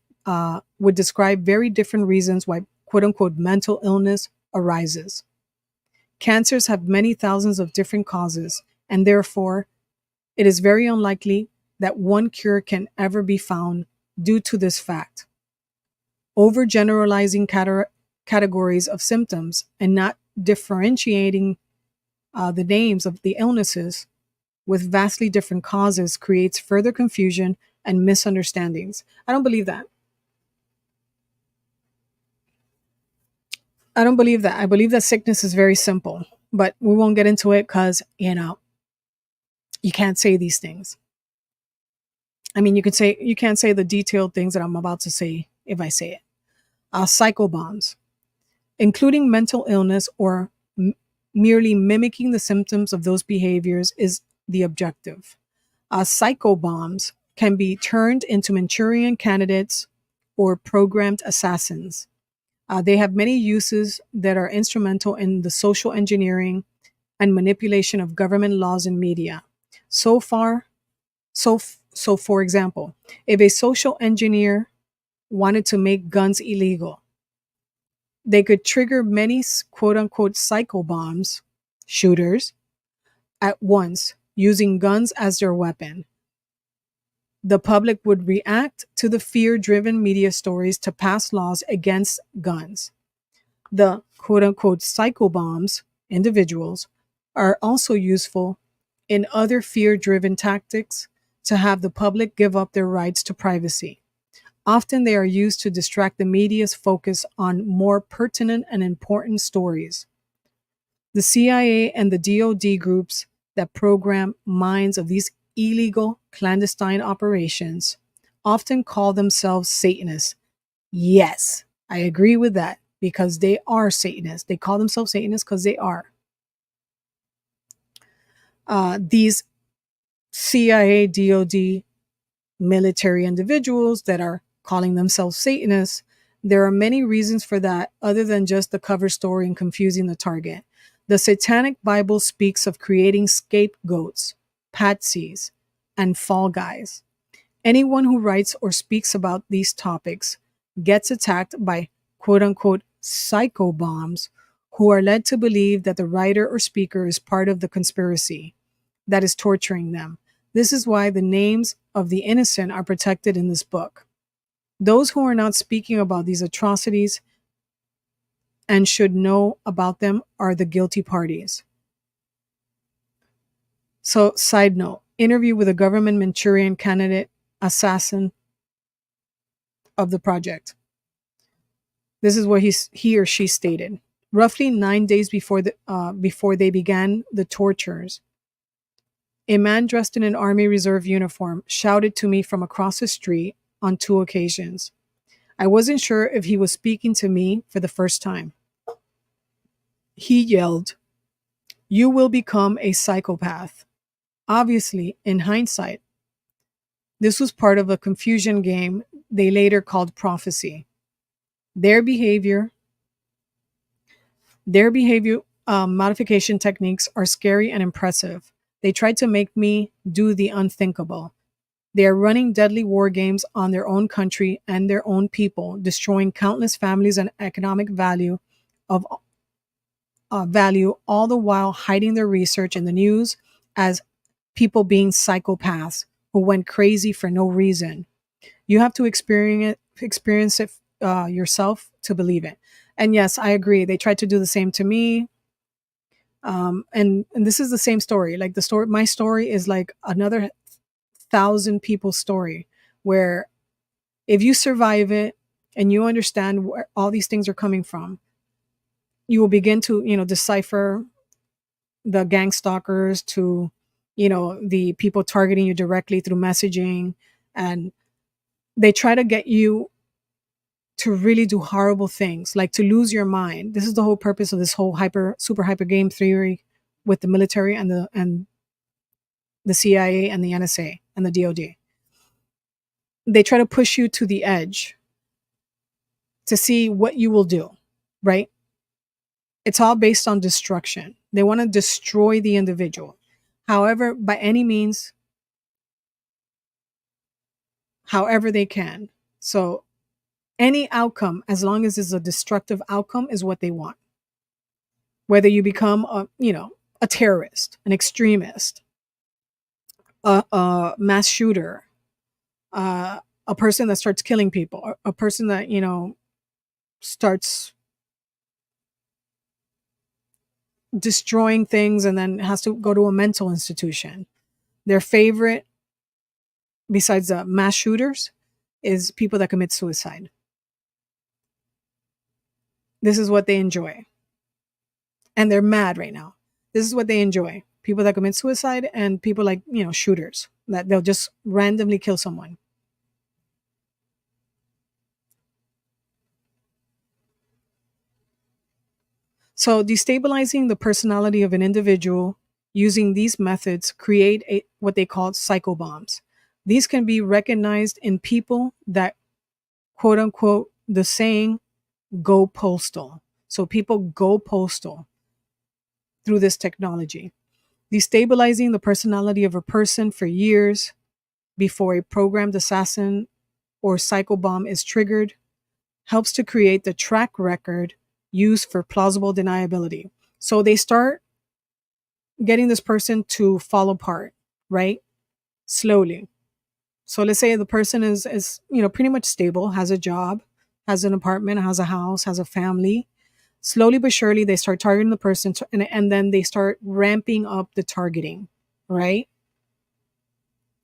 describe very different reasons why quote unquote mental illness arises. Cancers have many thousands of different causes, and therefore, it is very unlikely that one cure can ever be found due to this fact. Overgeneralizing categories of symptoms and not differentiating the names of the illnesses with vastly different causes creates further confusion and misunderstandings. I don't believe that. I don't believe that. I believe that sickness is very simple, but we won't get into it because, you can't say these things. I mean, you can't say the detailed things that I'm about to say if I say it. Psychobombs, including mental illness or merely mimicking the symptoms of those behaviors, is the objective. Psychobombs can be turned into Manchurian candidates or programmed assassins. They have many uses that are instrumental in the social engineering and manipulation of government laws and media. So far, so for example, if a social engineer wanted to make guns illegal, they could trigger many quote unquote psycho bombs, shooters, at once using guns as their weapon. The public would react to the fear driven media stories to pass laws against guns. The quote unquote psycho bombs, individuals, are also useful in other fear driven tactics to have the public give up their rights to privacy. Often they are used to distract the media's focus on more pertinent and important stories. The CIA and the DoD groups that program minds of these illegal clandestine operations often call themselves Satanists. Yes, I agree with that because they are Satanists. They call themselves Satanists because they are. These CIA, DoD, military individuals that are calling themselves Satanists, there are many reasons for that other than just the cover story and confusing the target. The Satanic Bible speaks of creating scapegoats, patsies, and fall guys. Anyone who writes or speaks about these topics gets attacked by quote unquote psycho bombs who are led to believe that the writer or speaker is part of the conspiracy that is torturing them. This is why the names of the innocent are protected in this book. Those who are not speaking about these atrocities and should know about them are the guilty parties. So, side note, interview with a government Manchurian candidate assassin of the project. This is what he or she stated. Roughly 9 days before they began the tortures, a man dressed in an Army Reserve uniform shouted to me from across the street on 2 occasions. I wasn't sure if he was speaking to me for the first time. He yelled, "You will become a psychopath." Obviously, in hindsight, this was part of a confusion game they later called prophecy. Their behavior, their behavior modification techniques are scary and impressive. They tried to make me do the unthinkable. They are running deadly war games on their own country and their own people, destroying countless families and economic of value, all the while hiding their research in the news as people being psychopaths who went crazy for no reason. You have to experience it yourself to believe it. And yes, I agree. They tried to do the same to me. And this is the same story. Like the story, my story is like another thousand people's story, where if you survive it and you understand where all these things are coming from, you will begin to, decipher the gang stalkers to, the people targeting you directly through messaging. And they try to get you to really do horrible things, like to lose your mind. This is the whole purpose of this whole super hyper game theory with the military and the CIA and the NSA and the DOD. They try to push you to the edge to see what you will do, right? It's all based on destruction. They want to destroy the individual. However, by any means, however they can. So any outcome, as long as it's a destructive outcome, is what they want. Whether you become a terrorist, an extremist, a mass shooter, a person that starts killing people, a person that starts destroying things and then has to go to a mental institution. Their favorite, besides mass shooters, is people that commit suicide. This is what they enjoy. And they're mad right now. This is what they enjoy. People that commit suicide and people like, shooters, that they'll just randomly kill someone. So destabilizing the personality of an individual using these methods create what they call psychobombs. These can be recognized in people that, quote unquote, the saying, go postal. So people go postal through this technology. Destabilizing the personality of a person for years before a programmed assassin or psychobomb is triggered helps to create the track record used for plausible deniability. So they start getting this person to fall apart, right? Slowly. So let's say the person is pretty much stable, has a job, has an apartment, has a house, has a family. Slowly but surely, they start targeting the person, and then they start ramping up the targeting, right?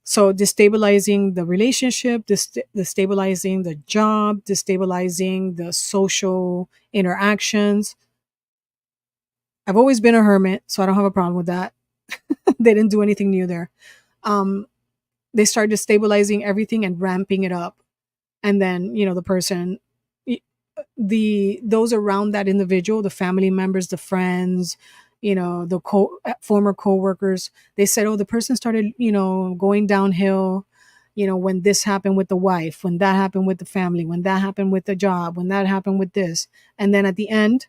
So destabilizing the relationship, destabilizing the job, destabilizing the social interactions. I've always been a hermit, so I don't have a problem with that. They didn't do anything new there. They start destabilizing everything and ramping it up. And then, the person, those around that individual, the family members, the friends, the former co-workers, they said, oh, the person started, going downhill, when this happened with the wife, when that happened with the family, when that happened with the job, when that happened with this. And then at the end,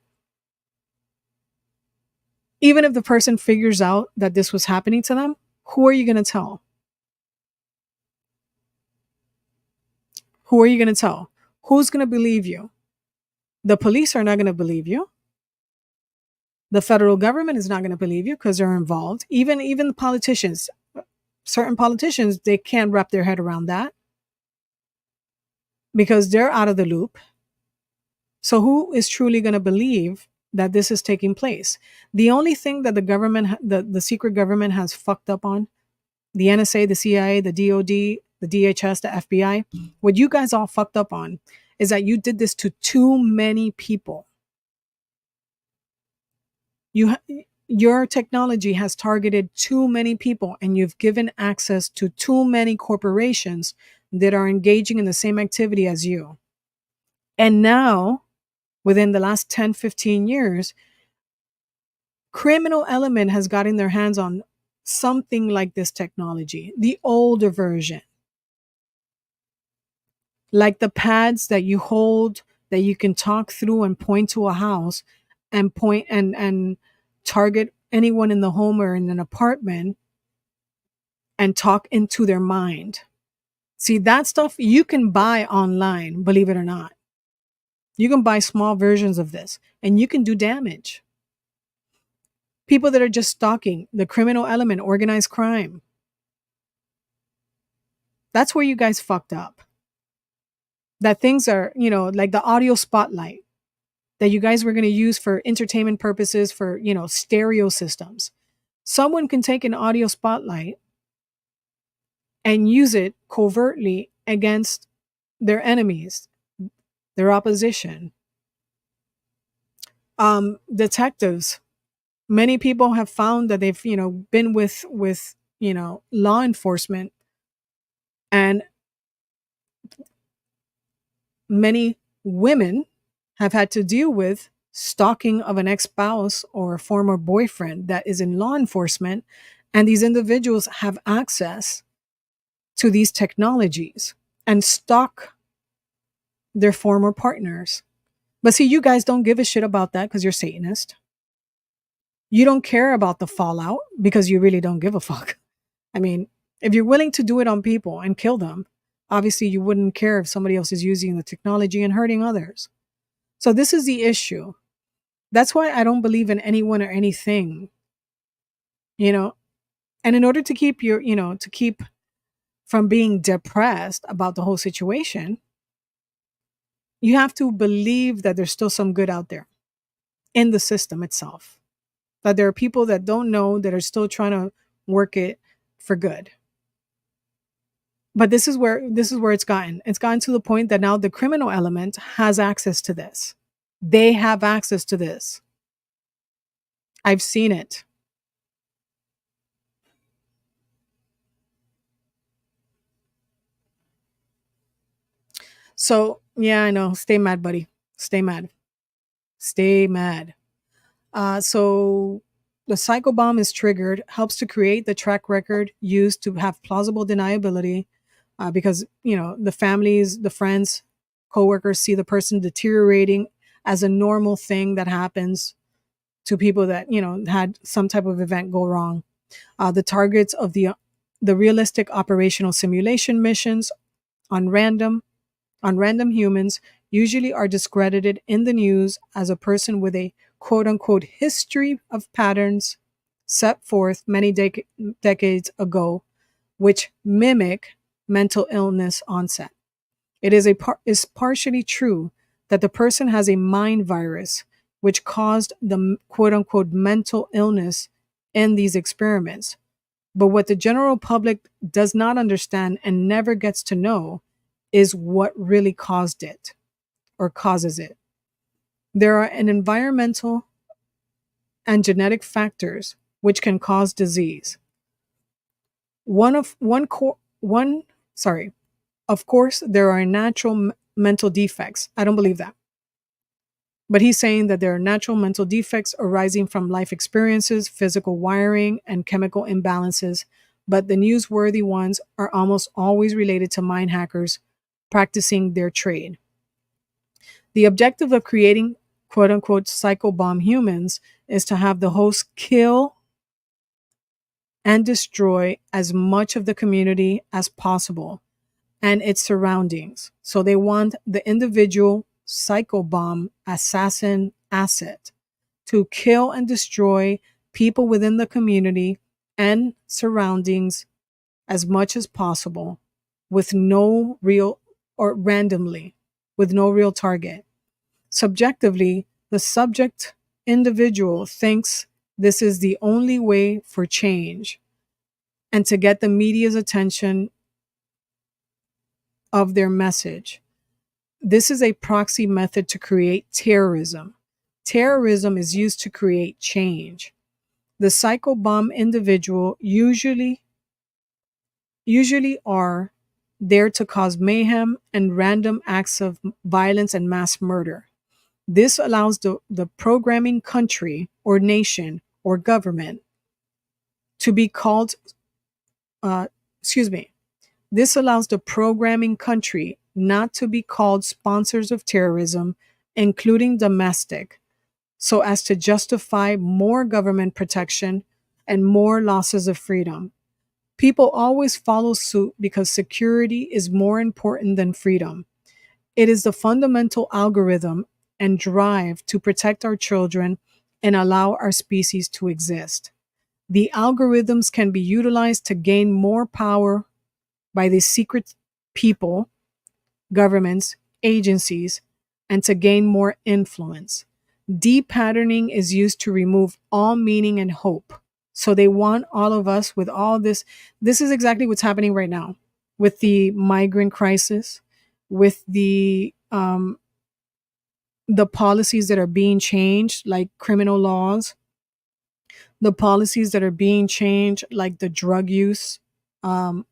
even if the person figures out that this was happening to them, who are you going to tell? Who are you going to tell? Who's going to believe you? The police are not going to believe you. The federal government is not going to believe you because they're involved. Even the politicians, certain politicians, they can't wrap their head around that because they're out of the loop. So who is truly going to believe that this is taking place? The only thing that the government, the secret government has fucked up on, the NSA, the CIA, the DOD, the DHS, the FBI, what you guys all fucked up on is that you did this to too many people. Your technology has targeted too many people, and you've given access to too many corporations that are engaging in the same activity as you. And now, within the last 10, 15 years, criminal element has gotten their hands on something like this technology, the older version, like the pads that you hold that you can talk through and point to a house and point and target anyone in the home or in an apartment and talk into their mind. See, that stuff you can buy online, believe it or not. You can buy small versions of this and you can do damage. People that are just stalking, the criminal element, organized crime. That's where you guys fucked up. That things are, like the audio spotlight that you guys were going to use for entertainment purposes for, stereo systems. Someone can take an audio spotlight and use it covertly against their enemies, their opposition. Detectives, many people have found that they've, been with law enforcement, and many women have had to deal with stalking of an ex-spouse or a former boyfriend that is in law enforcement, and these individuals have access to these technologies and stalk their former partners. But see, you guys don't give a shit about that because you're Satanist. You don't care about the fallout because you really don't give a fuck. I mean, if you're willing to do it on people and kill them, obviously you wouldn't care if somebody else is using the technology and hurting others. So this is the issue. That's why I don't believe in anyone or anything. And in order to keep to keep from being depressed about the whole situation, you have to believe that there's still some good out there in the system itself. That there are people that don't know that are still trying to work it for good. But this is where it's gotten. It's gotten to the point that now the criminal element has access to this. They have access to this. I've seen it. So, yeah, I know. Stay mad, buddy. Stay mad. Stay mad. So the psycho bomb is triggered, helps to create the track record used to have plausible deniability, because, the families, the friends, coworkers see the person deteriorating as a normal thing that happens to people that, had some type of event go wrong. The targets of the realistic operational simulation missions on random humans usually are discredited in the news as a person with a quote unquote history of patterns set forth many decades ago, which mimic mental illness onset. It is partially true that the person has a mind virus which caused the quote unquote mental illness in these experiments. But what the general public does not understand and never gets to know is what really caused it or causes it. There are an environmental and genetic factors which can cause disease. Of course, there are natural mental defects. I don't believe that. But he's saying that there are natural mental defects arising from life experiences, physical wiring, and chemical imbalances. But the newsworthy ones are almost always related to mind hackers practicing their trade. The objective of creating quote unquote psycho bomb humans is to have the host kill and destroy as much of the community as possible and its surroundings. So they want the individual psycho bomb assassin asset to kill and destroy people within the community and surroundings as much as possible with no real or randomly with no real target. Subjectively, the subject individual thinks this is the only way for change and to get the media's attention of their message. This is a proxy method to create terrorism. Terrorism is used to create change. The psycho bomb individual usually are there to cause mayhem and random acts of violence and mass murder. This allows the programming country or nation or government to be called, uh, excuse me, this allows the programming country not to be called sponsors of terrorism, including domestic, so as to justify more government protection and more losses of freedom. People always follow suit because security is more important than freedom. It is the fundamental algorithm and drive to protect our children and allow our species to exist. The algorithms can be utilized to gain more power by the secret people, governments, agencies, and to gain more influence. Depatterning is used to remove all meaning and hope. So they want all of us with all this. This is exactly what's happening right now with the migrant crisis, with the policies that are being changed, like criminal laws, the policies that are being changed, like the drug use, um,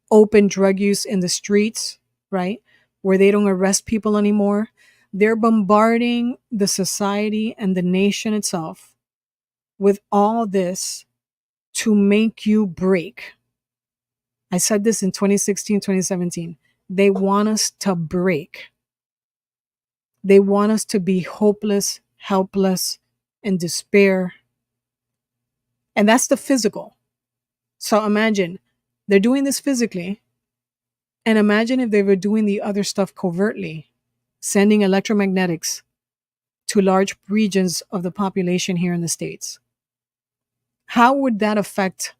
open drug use in the streets, right? Where they don't arrest people anymore. They're bombarding the society and the nation itself with all this to make you break. I said this in 2016, 2017. They want us to break. They want us to be hopeless, helpless, and despair. And that's the physical. So imagine they're doing this physically. And imagine if they were doing the other stuff covertly, sending electromagnetics to large regions of the population here in the States. How would that affect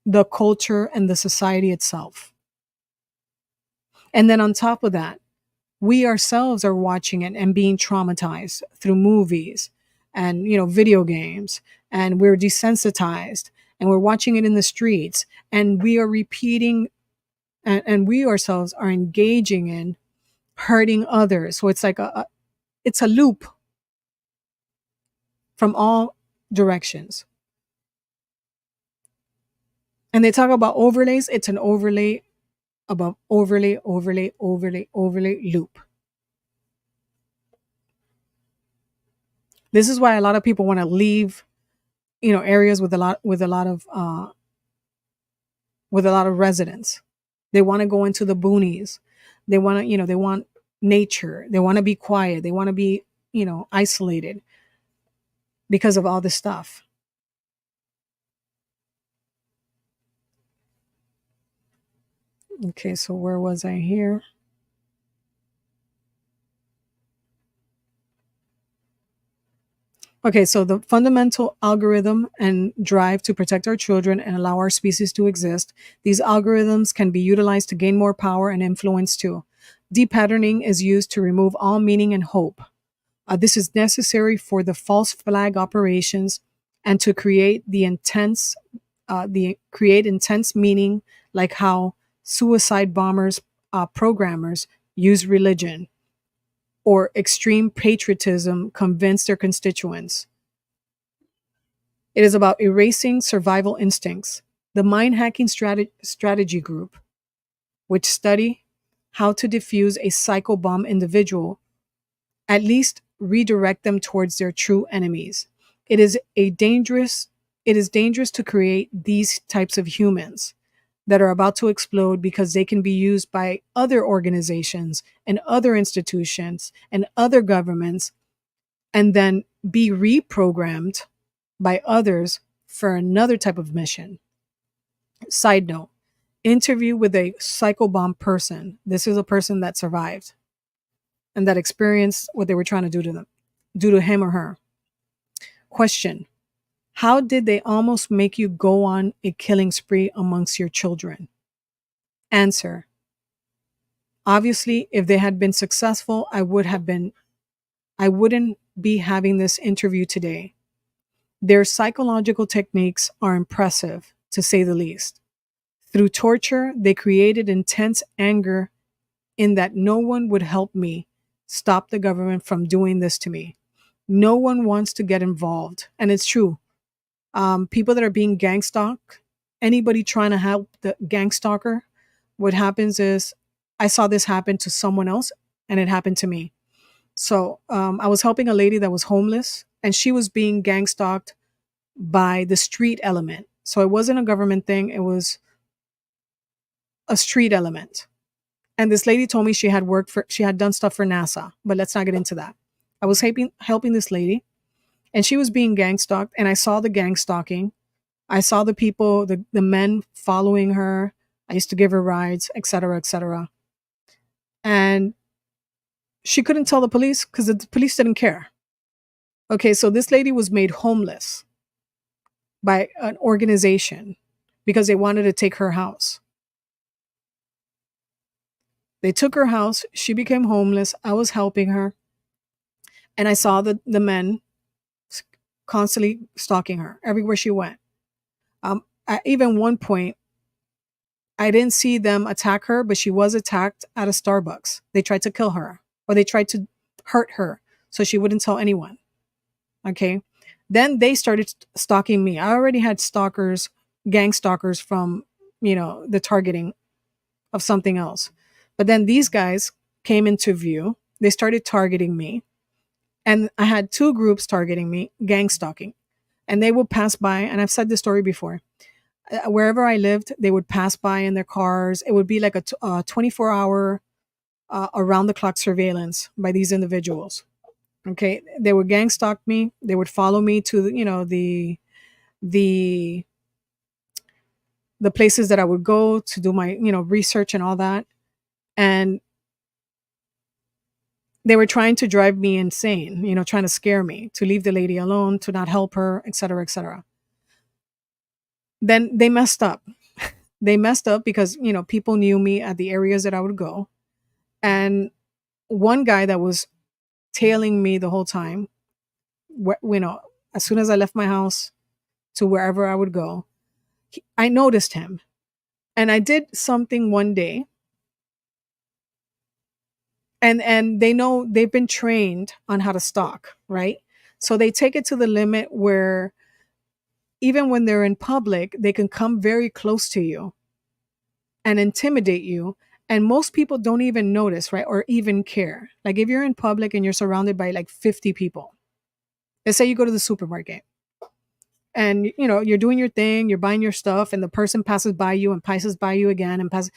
the culture and the society itself? And then on top of that, we ourselves are watching it and being traumatized through movies and video games, and we're desensitized and we're watching it in the streets, and we are repeating, and we ourselves are engaging in hurting others. So it's like it's a loop from all directions. And they talk about overlays. It's an overlay above overlay, overlay, overlay, overlay loop. This is why a lot of people want to leave, areas with a lot of residents. They want to go into the boonies. They want to, they want nature. They want to be quiet. They want to be, isolated because of all this stuff. Okay, so where was I here? Okay, so the fundamental algorithm and drive to protect our children and allow our species to exist. These algorithms can be utilized to gain more power and influence too. Depatterning is used to remove all meaning and hope. This is necessary for the false flag operations and to create create intense meaning, like how suicide bombers, programmers use religion or extreme patriotism convince their constituents. It is about erasing survival instincts. The mind hacking strategy group, which study how to defuse a psycho bomb individual, at least redirect them towards their true enemies. It is a dangerous it is dangerous to create these types of humans that are about to explode because they can be used by other organizations and other institutions and other governments, and then be reprogrammed by others for another type of mission. Side note, interview with a psychobomb person. This is a person that survived and that experienced what they were trying to do to him or her. Question: how did they almost make you go on a killing spree amongst your children? Answer: obviously, if they had been successful, I wouldn't be having this interview today. Their psychological techniques are impressive, to say the least. Through torture, they created intense anger in that no one would help me stop the government from doing this to me. No one wants to get involved. And it's true. People that are being gang stalked, anybody trying to help the gang stalker, what happens is I saw this happen to someone else and it happened to me. So I was helping a lady that was homeless and she was being gang stalked by the street element. So it wasn't a government thing, it was a street element. And this lady told me she had done stuff for NASA, but let's not get into that. I was helping this lady and she was being gang stalked and I saw the gang stalking. I saw the people, the men following her. I used to give her rides, etc., etc. And she couldn't tell the police because the police didn't care. Okay, so this lady was made homeless by an organization because they wanted to take her house. They took her house. She became homeless. I was helping her. And I saw the men constantly stalking her everywhere she went. At even one point, I didn't see them attack her, but she was attacked at a Starbucks. They tried to kill her or they tried to hurt her so she wouldn't tell anyone. Okay. Then they started stalking me. I already had stalkers, gang stalkers from, the targeting of something else. But then these guys came into view. They started targeting me. And I had two groups targeting me, gang stalking. And they would pass by, and I've said this story before. Wherever I lived, they would pass by in their cars. It would be like a 24-hour around the clock surveillance by these individuals. Okay, they would gang stalk me. They would follow me to the the places that I would go to do my research and all that, and they were trying to drive me insane. Trying to scare me to leave the lady alone, to not help her, etc., etc. Then they messed up. They messed up because people knew me at the areas that I would go, and one guy that was tailing me the whole time, as soon as I left my house to wherever I would go, I noticed him. And I did something one day, and they know they've been trained on how to stalk, right? So they take it to the limit where even when they're in public, they can come very close to you and intimidate you. And most people don't even notice, right? Or even care. Like if you're in public and you're surrounded by like 50 people, let's say you go to the supermarket and you're doing your thing, you're buying your stuff, and the person passes by you and passes by you again and passes.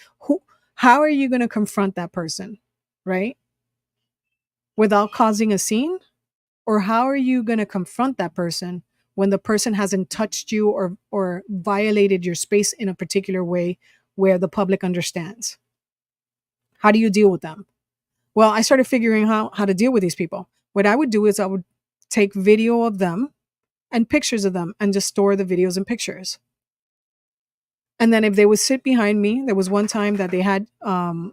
How are you going to confront that person, right? Without causing a scene? Or how are you going to confront that person when the person hasn't touched you or violated your space in a particular way where the public understands? How do you deal with them? Well, I started figuring out how to deal with these people. What I would do is I would take video of them and pictures of them and just store the videos and pictures. And then if they would sit behind me, there was one time that they had a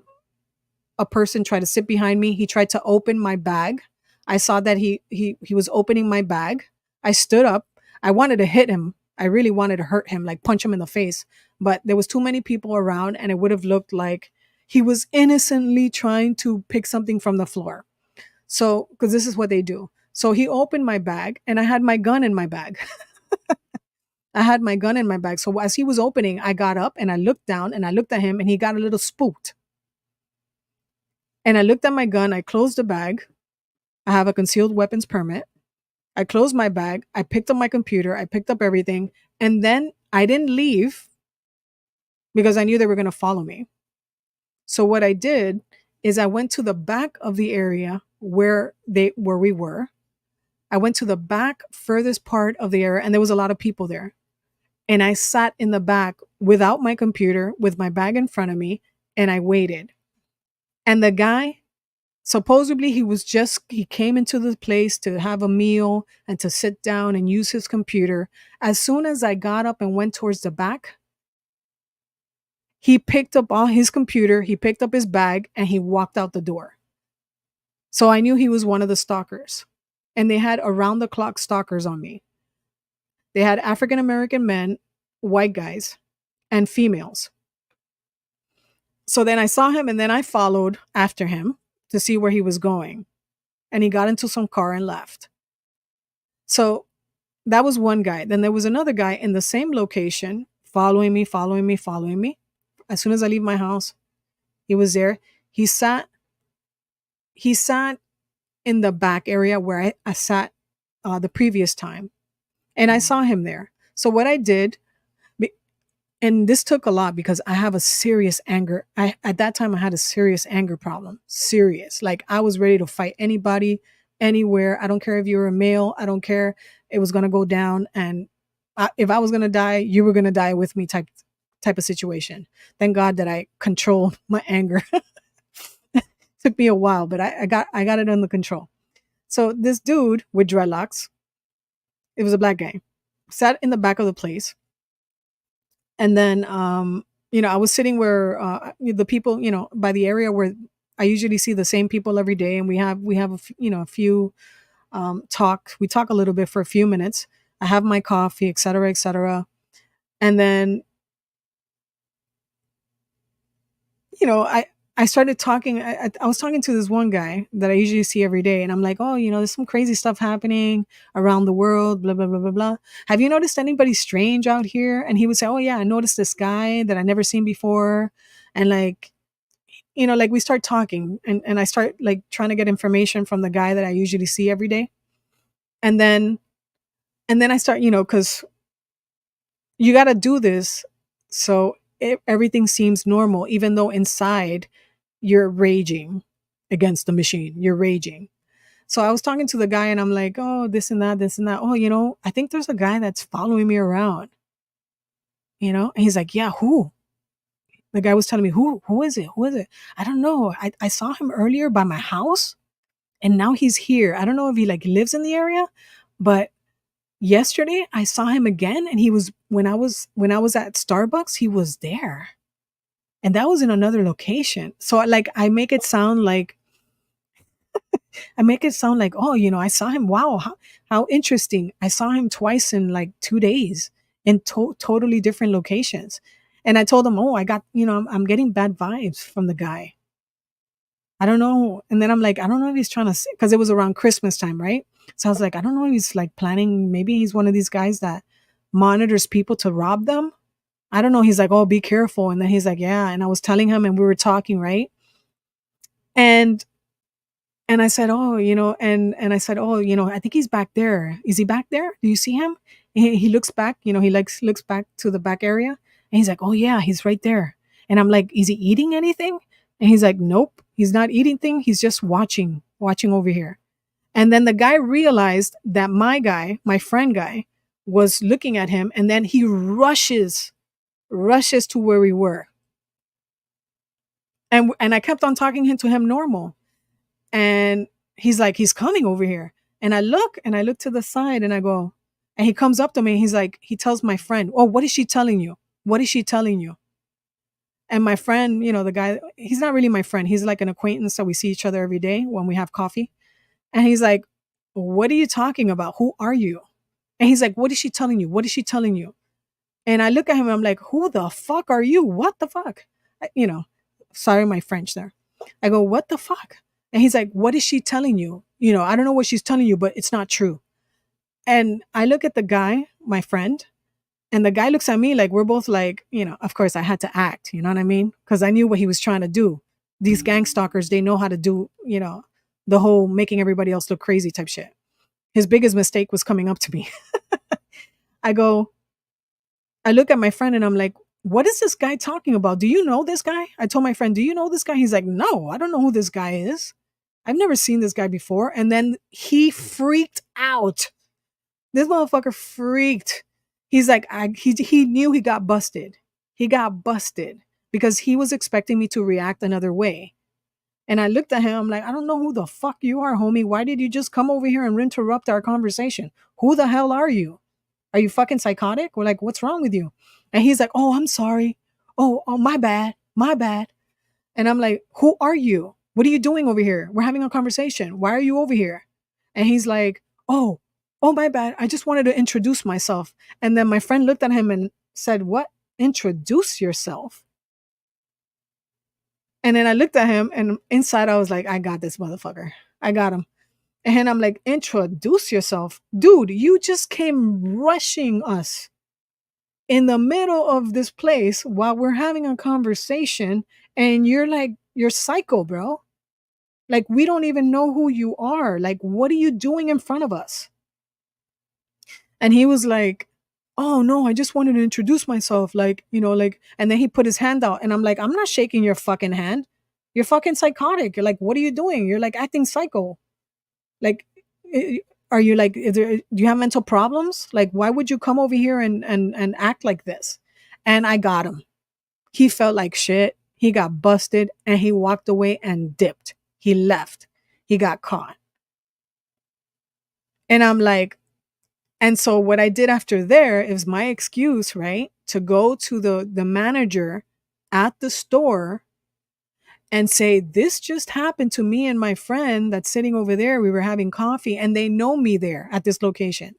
person try to sit behind me. He tried to open my bag. I saw that he was opening my bag. I stood up. I wanted to hit him. I really wanted to hurt him, like punch him in the face. But there was too many people around and it would have looked like he was innocently trying to pick something from the floor. So, because this is what they do. So he opened my bag and I had my gun in my bag. I had my gun in my bag. So as he was opening, I got up and I looked down and I looked at him and he got a little spooked. And I looked at my gun. I closed the bag. I have a concealed weapons permit. I closed my bag. I picked up my computer. I picked up everything. And then I didn't leave because I knew they were going to follow me. So what I did is I went to the back of the area where we were. I went to the back furthest part of the area and there was a lot of people there. And I sat in the back without my computer with my bag in front of me and I waited. And the guy, supposedly he came into the place to have a meal and to sit down and use his computer. As soon as I got up and went towards the back, he picked up all his computer, he picked up his bag, and he walked out the door. So I knew he was one of the stalkers. And they had around the clock stalkers on me. They had African American men, white guys, and females. So then I saw him and then I followed after him to see where he was going. And he got into some car and left. So that was one guy. Then there was another guy in the same location following me, following me, following me. As soon as I leave my house, he was there. He sat he sat in the back area where I sat the previous time. And I saw him there. So what I did, and this took a lot because I have a serious anger. At that time I had a serious anger problem. Serious. Like I was ready to fight anybody, anywhere. I don't care if you were a male. I don't care. It was gonna go down, and if I was gonna die, you were gonna die with me. Type of situation. Thank God that I controlled my anger. Took me a while, but I got it under control. So this dude with dreadlocks, it was a black guy, sat in the back of the place. And then I was sitting where the people, by the area where I usually see the same people every day, and we have a few we talk a little bit for a few minutes. I have my coffee, etc., etc. And then I started talking. I was talking to this one guy that I usually see every day, and I'm like, oh, there's some crazy stuff happening around the world, blah blah blah blah blah. Have you noticed anybody strange out here? And he would say, oh yeah, I noticed this guy that I never seen before, and like, like we start talking, and I start like trying to get information from the guy that I usually see every day, and then I start, because you got to do this, so everything seems normal, even though inside you're raging against the machine. You're raging. So I was talking to the guy and I'm like, oh, this and that, this and that. Oh, I think there's a guy that's following me around, And he's like, yeah, who? The guy was telling me, who is it? Who is it? I don't know. I saw him earlier by my house and now he's here. I don't know if he like lives in the area, but yesterday I saw him again and he was when I was at Starbucks, he was there. And that was in another location. So like I make it sound like, oh, I saw him. Wow, how interesting. I saw him twice in like 2 days in totally different locations. And I told him, oh, I got, I'm getting bad vibes from the guy. I don't know. And then I'm like, I don't know if he's trying to, because it was around Christmas time, right? So I was like, I don't know if he's like planning, maybe he's one of these guys that monitors people to rob them. I don't know. He's like, oh, be careful. And then he's like, yeah. And I was telling him and we were talking, right? And And I said, "Oh, and I said, "Oh, I think he's back there. Is he back there? Do you see him?" He looks back, he looks back to the back area, and he's like, "Oh yeah, he's right there." And I'm like, "Is he eating anything?" And he's like, "Nope, he's not eating thing. He's just watching over here." And then the guy realized that my guy, my friend guy, was looking at him, and then he rushes to where we were. And I kept on talking to him normal. And he's like, he's coming over here. And I look to the side and I go, and he comes up to me. He's like, he tells my friend, oh, what is she telling you? What is she telling you? And my friend, the guy, he's not really my friend. He's like an acquaintance. So we see each other every day when we have coffee. And he's like, what are you talking about? Who are you? And he's like, what is she telling you? What is she telling you? And I look at him and I'm like, who the fuck are you? What the fuck? Sorry, my French there. I go, what the fuck? And he's like, what is she telling you? I don't know what she's telling you, but it's not true. And I look at the guy, my friend, and the guy looks at me like we're both like, of course I had to act, you know what I mean? Because I knew what he was trying to do. These gang stalkers, they know how to do, the whole making everybody else look crazy type shit. His biggest mistake was coming up to me. I go, I look at my friend and I'm like, what is this guy talking about? Do you know this guy? I told my friend, do you know this guy? He's like, no, I don't know who this guy is. I've never seen this guy before. And then he freaked out. This motherfucker freaked. He's like, he knew he got busted. He got busted because he was expecting me to react another way. And I looked at him. I'm like, I don't know who the fuck you are, homie. Why did you just come over here and interrupt our conversation? Who the hell are you? Are you fucking psychotic? We're like, what's wrong with you? And he's like, oh, I'm sorry. Oh, my bad. My bad. And I'm like, who are you? What are you doing over here? We're having a conversation. Why are you over here? And he's like, oh, my bad. I just wanted to introduce myself. And then my friend looked at him and said, what? Introduce yourself? And then I looked at him, and inside I was like, I got this motherfucker. I got him. And I'm like, introduce yourself. Dude, you just came rushing us in the middle of this place while we're having a conversation. And you're like, you're psycho, bro. Like, we don't even know who you are. Like, what are you doing in front of us? And he was like, oh no, I just wanted to introduce myself. Like, like, and then he put his hand out, and I'm like, I'm not shaking your fucking hand. You're fucking psychotic. You're like, what are you doing? You're like acting psycho. Like, I- are you like, do you have mental problems? Like, why would you come over here and act like this? And I got him. He felt like shit. He got busted, and he walked away and dipped. He left. He got caught. And I'm like, and so what I did after there is my excuse, right? To go to the manager at the store and say, this just happened to me and my friend that's sitting over there. We were having coffee, and they know me there at this location.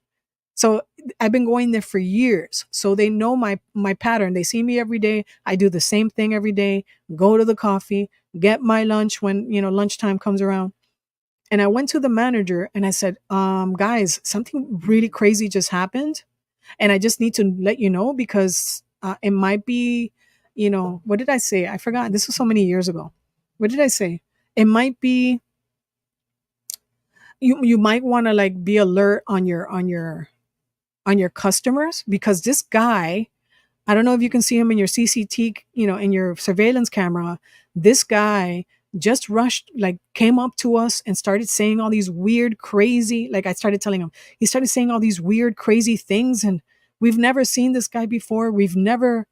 So I've been going there for years. So they know my pattern. They see me every day. I do the same thing every day. Go to the coffee, get my lunch when, lunchtime comes around. And I went to the manager and I said, guys, something really crazy just happened. And I just need to let you know because it might be, what did I say? I forgot. This was so many years ago. What did I say? It might be, you might want to like be alert on your customers, because this guy, I don't know if you can see him in your CCT, in your surveillance camera. This guy just rushed, like came up to us and started saying all these weird, crazy, like I started telling him, he started saying all these weird, crazy things. And we've never seen this guy before. We've never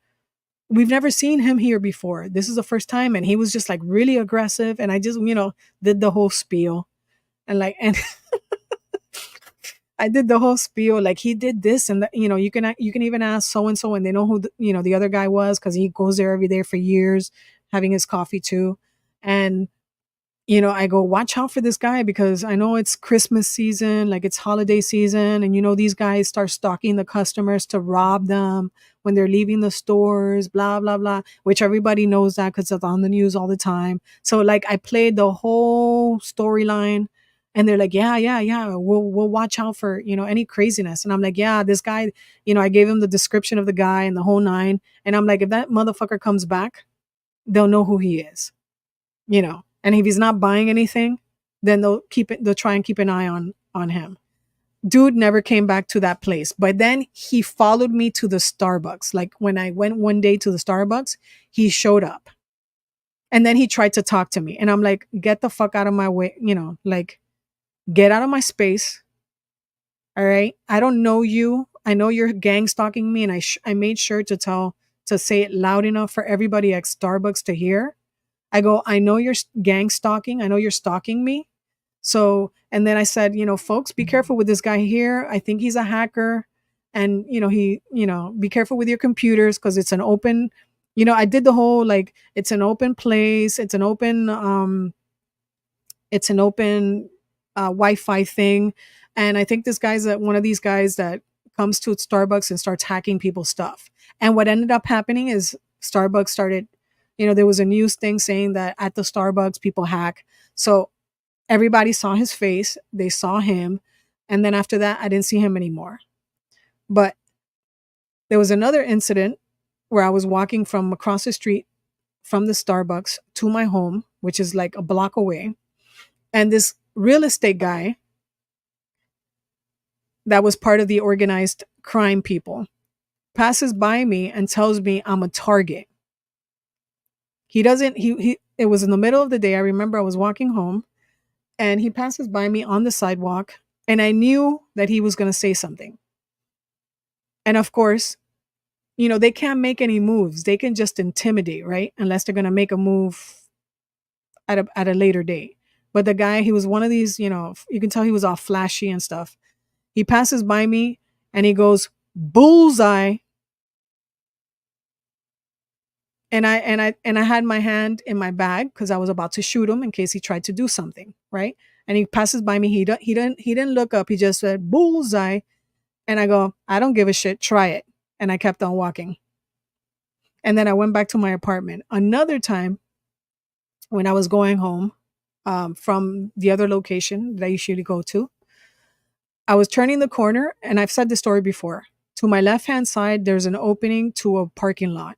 seen him here before. This is the first time. And he was just like really aggressive. And I just, did the whole spiel. And I did the whole spiel, like he did this, and you can even ask so and so, and they know who the other guy was because he goes there every day for years, having his coffee too. And I go, watch out for this guy because I know it's Christmas season, like it's holiday season, and these guys start stalking the customers to rob them when they're leaving the stores, blah blah blah. Which everybody knows that because it's on the news all the time. So like I played the whole storyline, and they're like, yeah, yeah, yeah, we'll watch out for any craziness. And I'm like, yeah, this guy, I gave him the description of the guy and the whole nine, and I'm like, if that motherfucker comes back, they'll know who he is. And if he's not buying anything, then they'll try and keep an eye on him. Dude never came back to that place. But then he followed me to the Starbucks. Like when I went one day to the Starbucks, he showed up. And then he tried to talk to me. And I'm like, get the fuck out of my way, like get out of my space. All right? I don't know you. I know you're gang stalking me, and I made sure to say it loud enough for everybody at Starbucks to hear. I go, I know you're gang stalking. I know you're stalking me. So, and then I said, folks, be careful with this guy here. I think he's a hacker. And, be careful with your computers because it's an open, I did the whole like, it's an open place. It's an open Wi-Fi thing. And I think this guy's one of these guys that comes to Starbucks and starts hacking people's stuff. And what ended up happening is Starbucks started, there was a news thing saying that at the Starbucks people hack. So everybody saw his face, they saw him, and then after that I didn't see him anymore. But there was another incident where I was walking from across the street from the Starbucks to my home, which is like a block away, and this real estate guy that was part of the organized crime people passes by me and tells me I'm a target. He doesn't he it was in the middle of the day. I remember I was walking home, and he passes by me on the sidewalk, and I knew that he was going to say something. And of course, they can't make any moves. They can just intimidate, right? Unless they're going to make a move at a later date. But the guy, he was one of these, you can tell he was all flashy and stuff. He passes by me and he goes, bullseye. And I had my hand in my bag because I was about to shoot him in case he tried to do something, right? And he passes by me. He didn't look up. He just said bullseye. And I go, I don't give a shit. Try it. And I kept on walking. And then I went back to my apartment. Another time, when I was going home from the other location that I usually go to. I was turning the corner, and I've said this story before. To my left hand side, there's an opening to a parking lot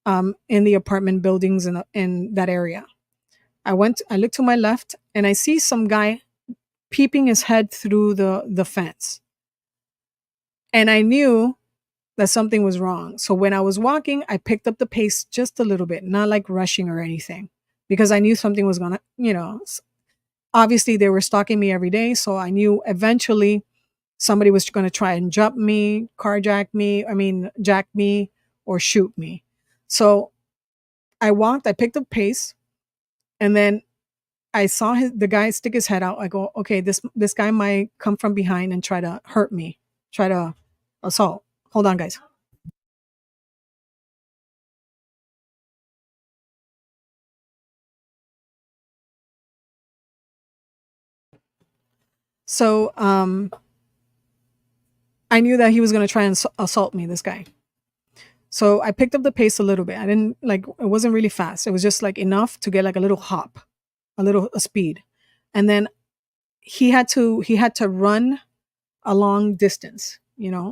in the apartment buildings in that area. I look to my left, and I see some guy peeping his head through the fence. And I knew that something was wrong. So when I was walking, I picked up the pace just a little bit, not like rushing or anything, because I knew something was gonna, obviously they were stalking me every day. So I knew eventually somebody was going to try and jump me, jack me, or shoot me. So I picked up pace, and then I saw the guy stick his head out. I go, okay, this guy might come from behind and try to hurt me, try to assault. Hold on, guys. So I knew that he was going to try and assault me, this guy. So I picked up the pace a little bit. I didn't like it wasn't really fast. It was just like enough to get like a little hop, a speed. And then he had to run a long distance,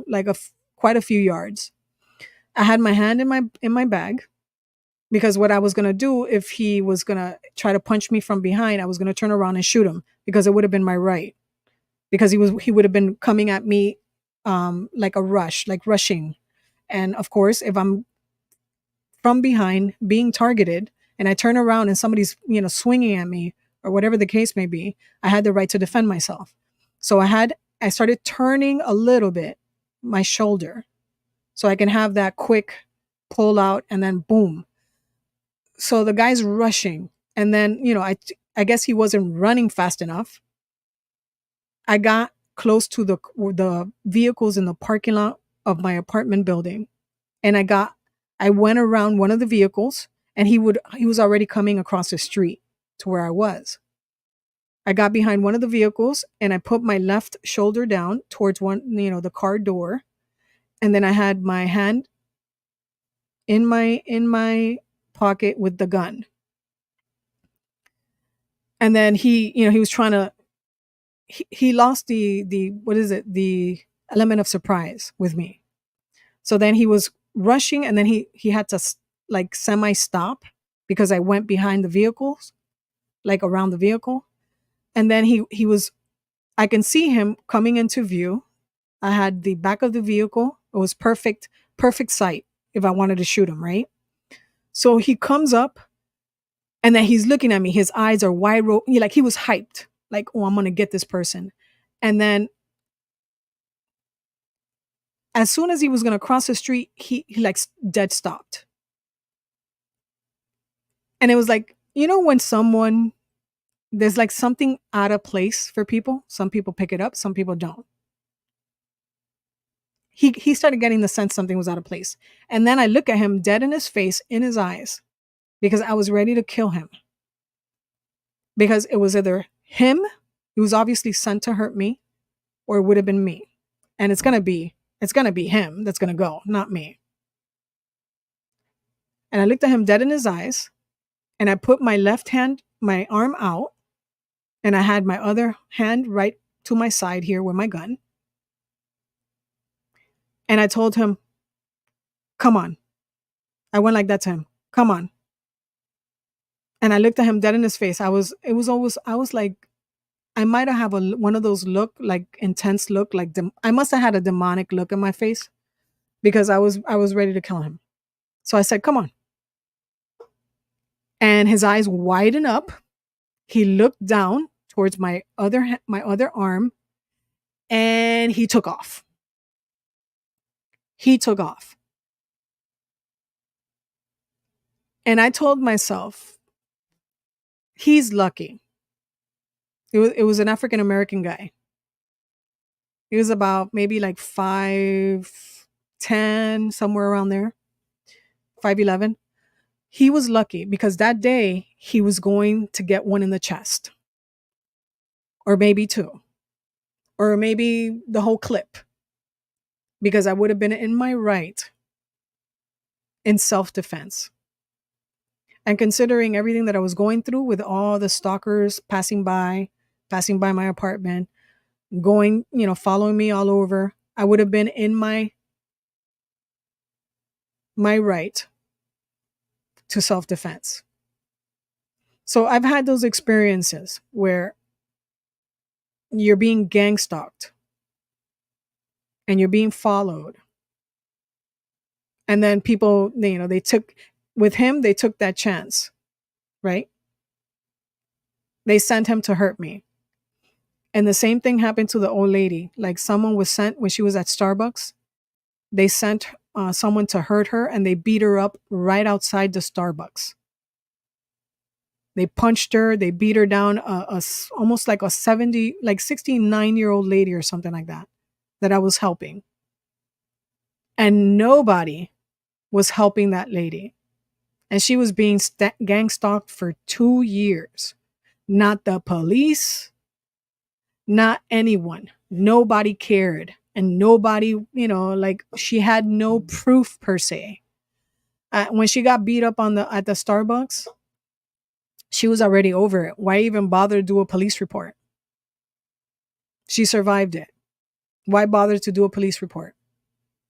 like quite a few yards. I had my hand in my bag because what I was going to do if he was going to try to punch me from behind, I was going to turn around and shoot him because it would have been my right, because he would have been coming at me like a rush, like rushing. And of course, if I'm from behind being targeted and I turn around and somebody's, swinging at me or whatever the case may be, I had the right to defend myself. So I started turning a little bit my shoulder so I can have that quick pull out and then boom. So the guy's rushing, and then, I guess he wasn't running fast enough. I got close to the vehicles in the parking lot of my apartment building, and I went around one of the vehicles, and he was already coming across the street to where I was. I got behind one of the vehicles, and I put my left shoulder down towards the car door, and then I had my hand in my pocket with the gun. And then he was trying to he lost the what is it, the element of surprise with me. So then he was rushing, and then he had to like semi stop because I went behind the vehicles, like around the vehicle. And then I can see him coming into view. I had the back of the vehicle. It was perfect sight if I wanted to shoot him, right? So he comes up, and then he's looking at me. His eyes are wide open. Like he was hyped. Like, oh, I'm gonna get this person. And then as soon as he was gonna cross the street, he like dead stopped. And it was like, when someone there's like something out of place for people. Some people pick it up, some people don't. He started getting the sense something was out of place. And then I look at him dead in his face, in his eyes, because I was ready to kill him. Because it was either him, he was obviously sent to hurt me, or it would have been me. And it's gonna be him that's gonna go, not me. And I looked at him dead in his eyes, and I put my arm out, and I had my other hand right to my side here with my gun. And I told him, come on. I went like that to him. Come on. And I looked at him dead in his face. I was like, I might have one of those look, like intense look, like I must have had a demonic look in my face because I was ready to kill him. So I said, come on. And his eyes widen up. He looked down towards my other arm, and he took off. He took off. And I told myself, he's lucky. It was an African American guy. He was about maybe like 5'10", somewhere around there, 5'11". He was lucky because that day he was going to get one in the chest, or maybe two, or maybe the whole clip, because I would have been in my right in self defense. And considering everything that I was going through with all the stalkers passing by my apartment, going, following me all over, I would have been in my right to self-defense. So I've had those experiences where you're being gang stalked and you're being followed. And then people, they took with him, they took that chance, right? They sent him to hurt me. And the same thing happened to the old lady. Like someone was sent when she was at Starbucks. They sent someone to hurt her and they beat her up right outside the Starbucks. They punched her. They beat her down. Almost like a 69-year-old lady or something like that, that I was helping. And nobody was helping that lady. And she was being gang stalked for 2 years. Not the police, not anyone. Nobody cared. And nobody, like she had no proof per se. When she got beat up at the Starbucks, she was already over it. Why even bother to do a police report? She survived it. Why bother to do a police report?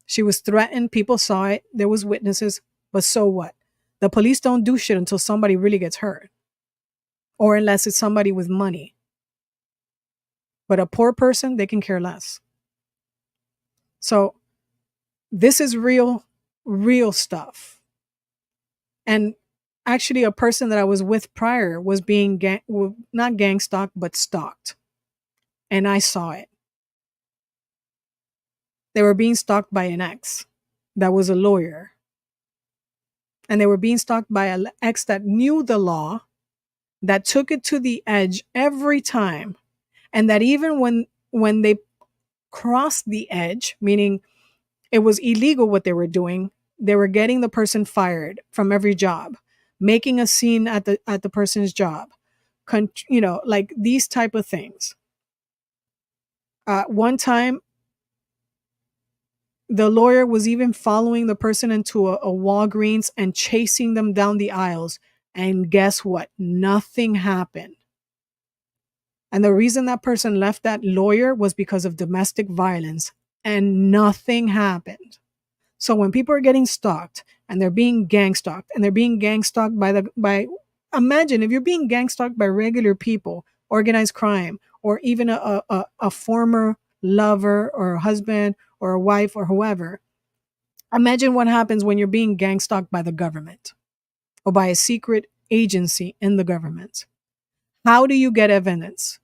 She was threatened. People saw it. There was witnesses. But so what? The police don't do shit until somebody really gets hurt. Or unless it's somebody with money. But a poor person, they can care less. So this is real stuff. And actually a person that I was with prior was being not gang stalked, but stalked. And I saw it. They were being stalked by an ex that was a lawyer. And they were being stalked by an ex that knew the law, that took it to the edge every time. And that even when they crossed the edge, meaning it was illegal what they were doing, they were getting the person fired from every job, making a scene at the person's job, like these type of things. One time, the lawyer was even following the person into a Walgreens and chasing them down the aisles. And guess what? Nothing happened. And the reason that person left that lawyer was because of domestic violence, and nothing happened. So when people are getting stalked and they're being gang stalked and they're being gang stalked by imagine if you're being gang stalked by regular people, organized crime, or even a former lover or a husband or a wife or whoever. Imagine what happens when you're being gang stalked by the government or by a secret agency in the government. How do you get evidence?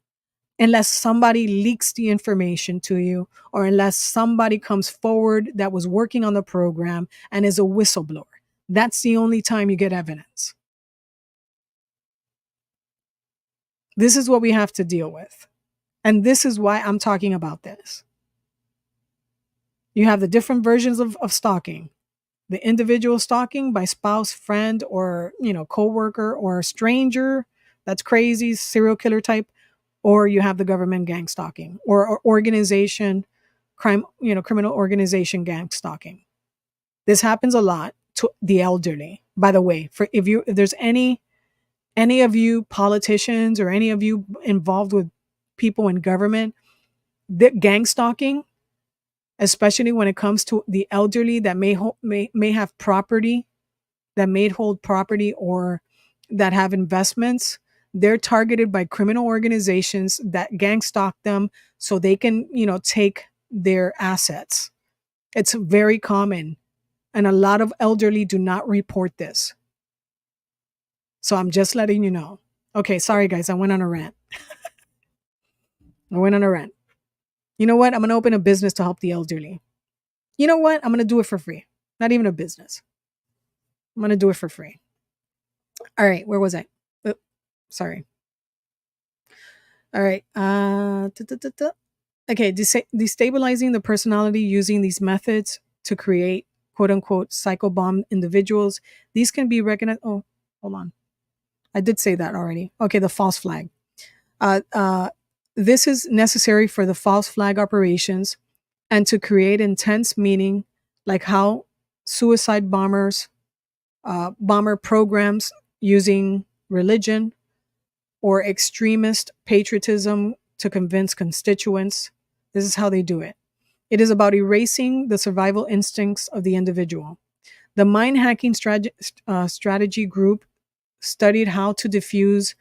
Unless somebody leaks the information to you, or unless somebody comes forward that was working on the program and is a whistleblower. That's the only time you get evidence. This is what we have to deal with. And this is why I'm talking about this. You have the different versions of stalking. The individual stalking by spouse, friend, or coworker, or stranger that's crazy, serial killer type. Or you have the government gang stalking, or organization, criminal organization gang stalking. This happens a lot to the elderly. By the way, if there's any of you politicians or any of you involved with people in government, the gang stalking, especially when it comes to the elderly that may have property, that may hold property, or that have investments, they're targeted by criminal organizations that gang stalk them so they can, take their assets. It's very common. And a lot of elderly do not report this. So I'm just letting you know. Okay, sorry guys, I went on a rant. You know what? I'm going to open a business to help the elderly. You know what? I'm going to do it for free. Not even a business. I'm going to do it for free. All right, where was I? Sorry. All right. Okay, destabilizing the personality using these methods to create quote unquote psychobomb individuals. These can be recognized. Oh, hold on. I did say that already. Okay, the false flag. This is necessary for the false flag operations and to create intense meaning, like how suicide bomber programs using religion or extremist patriotism to convince constituents. This is how they do it. It is about erasing the survival instincts of the individual. The mind hacking strategy group studied how to defuse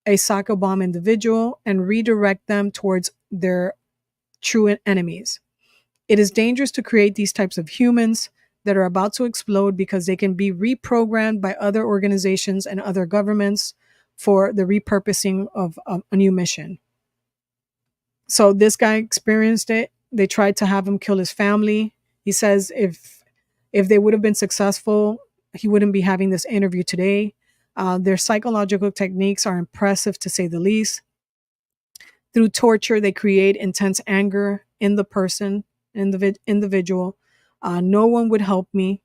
a psycho bomb individual and redirect them towards their true enemies. It is dangerous to create these types of humans that are about to explode because they can be reprogrammed by other organizations and other governments for the repurposing of a new mission. So this guy experienced it. They tried to have him kill his family. He says if they would have been successful, he wouldn't be having this interview today. Their psychological techniques are impressive to say the least. Through torture, they create intense anger in the person, in the individual. No one would help me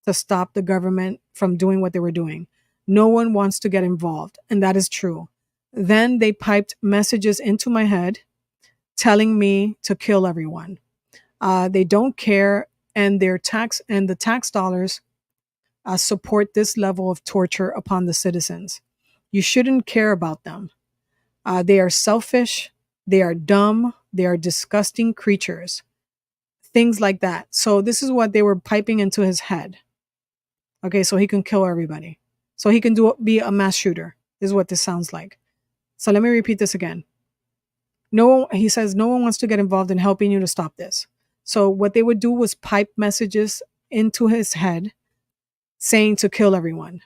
to stop the government from doing what they were doing. No one wants to get involved, and that is true. Then they piped messages into my head telling me to kill everyone. They don't care, and the tax dollars support this level of torture upon the citizens. You shouldn't care about them. They are selfish, they are dumb, they are disgusting creatures. Things like that. So this is what they were piping into his head. Okay, so he can kill everybody. So he can be a mass shooter. Is what this sounds like. So let me repeat this again. He says no one wants to get involved in helping you to stop this. So what they would do was pipe messages into his head saying to kill everyone.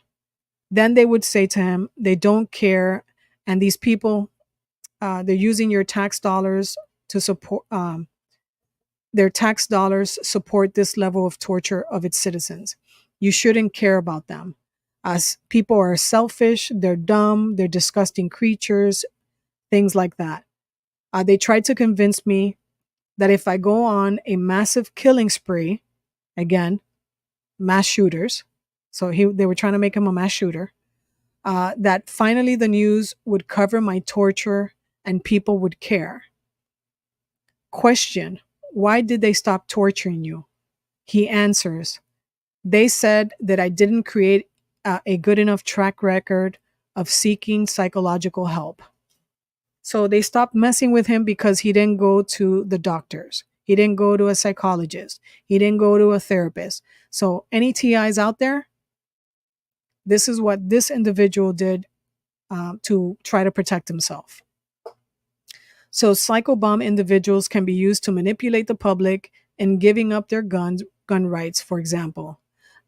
Then they would say to him, they don't care. And these people, they're using your tax dollars to support, their tax dollars support this level of torture of its citizens. You shouldn't care about them. As people are selfish, they're dumb, they're disgusting creatures, things like that. They tried to convince me that if I go on a massive killing spree, again, mass shooters, so they were trying to make him a mass shooter, that finally the news would cover my torture and people would care. Question: why did they stop torturing you? He answers, they said that I didn't create a good enough track record of seeking psychological help. So they stopped messing with him because he didn't go to the doctors. He didn't go to a psychologist. He didn't go to a therapist. So any TIs out there, this is what this individual did to try to protect himself. So psychobomb individuals can be used to manipulate the public in giving up their gun rights, for example.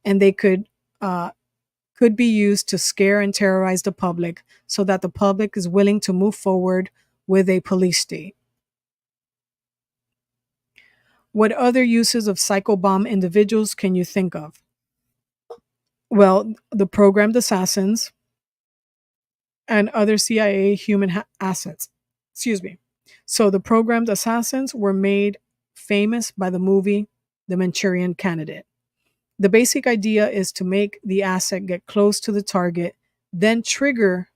And they could be used to scare and terrorize the public so that the public is willing to move forward with a police state. What other uses of psychobomb individuals can you think of? Well, the programmed assassins and other CIA human assets. Excuse me. So the programmed assassins were made famous by the movie The Manchurian Candidate. The basic idea is to make the asset get close to the target, then trigger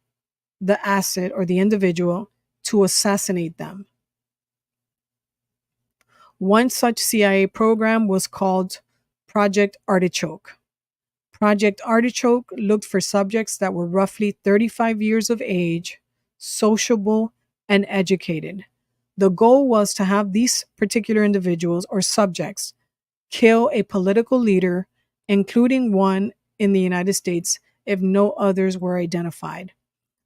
the asset or the individual to assassinate them. One such CIA program was called Project Artichoke. Project Artichoke looked for subjects that were roughly 35 years of age, sociable, and educated. The goal was to have these particular individuals or subjects kill a political leader, including one in the United States, if no others were identified.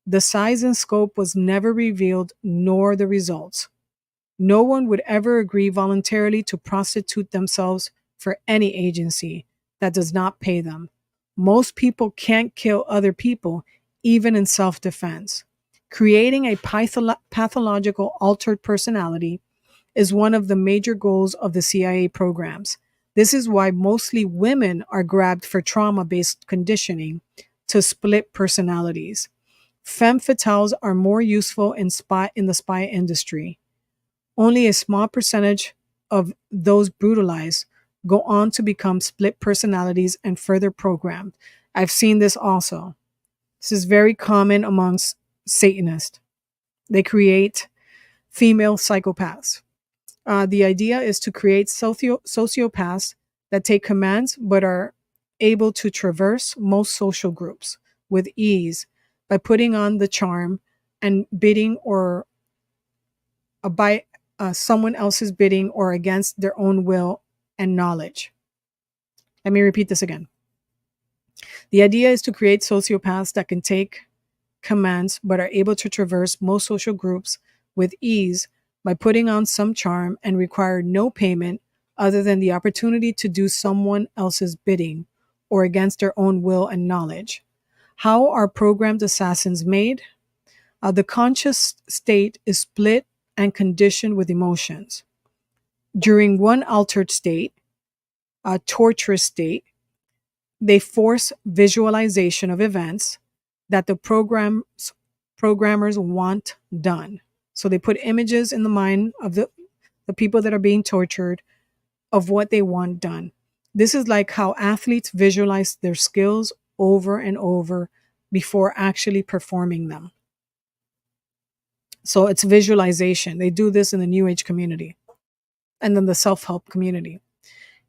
The size and scope was never revealed, nor the results. No one would ever agree voluntarily to prostitute themselves for any agency that does not pay them. Most people can't kill other people, even in self-defense. Creating a pathological altered personality is one of the major goals of the CIA programs. This is why mostly women are grabbed for trauma-based conditioning to split personalities. Femme fatales are more useful in the spy industry. Only a small percentage of those brutalized go on to become split personalities and further programmed. I've seen this also. This is very common amongst Satanists. They create female psychopaths. The idea is to create sociopaths that take commands but are able to traverse most social groups. with ease by putting on the charm and bidding or by someone else's bidding or against their own will and knowledge. Let me repeat this again. The idea is to create sociopaths that can take commands but are able to traverse most social groups with ease by putting on some charm and require no payment other than the opportunity to do someone else's bidding or against their own will and knowledge. How are programmed assassins made? The conscious state is split and conditioned with emotions. During one altered state, a torturous state, they force visualization of events that the programmers want done. So they put images in the mind of the people that are being tortured of what they want done. This is like how athletes visualize their skills over and over before actually performing them. So it's visualization. They do this in the New Age community and then the self help community.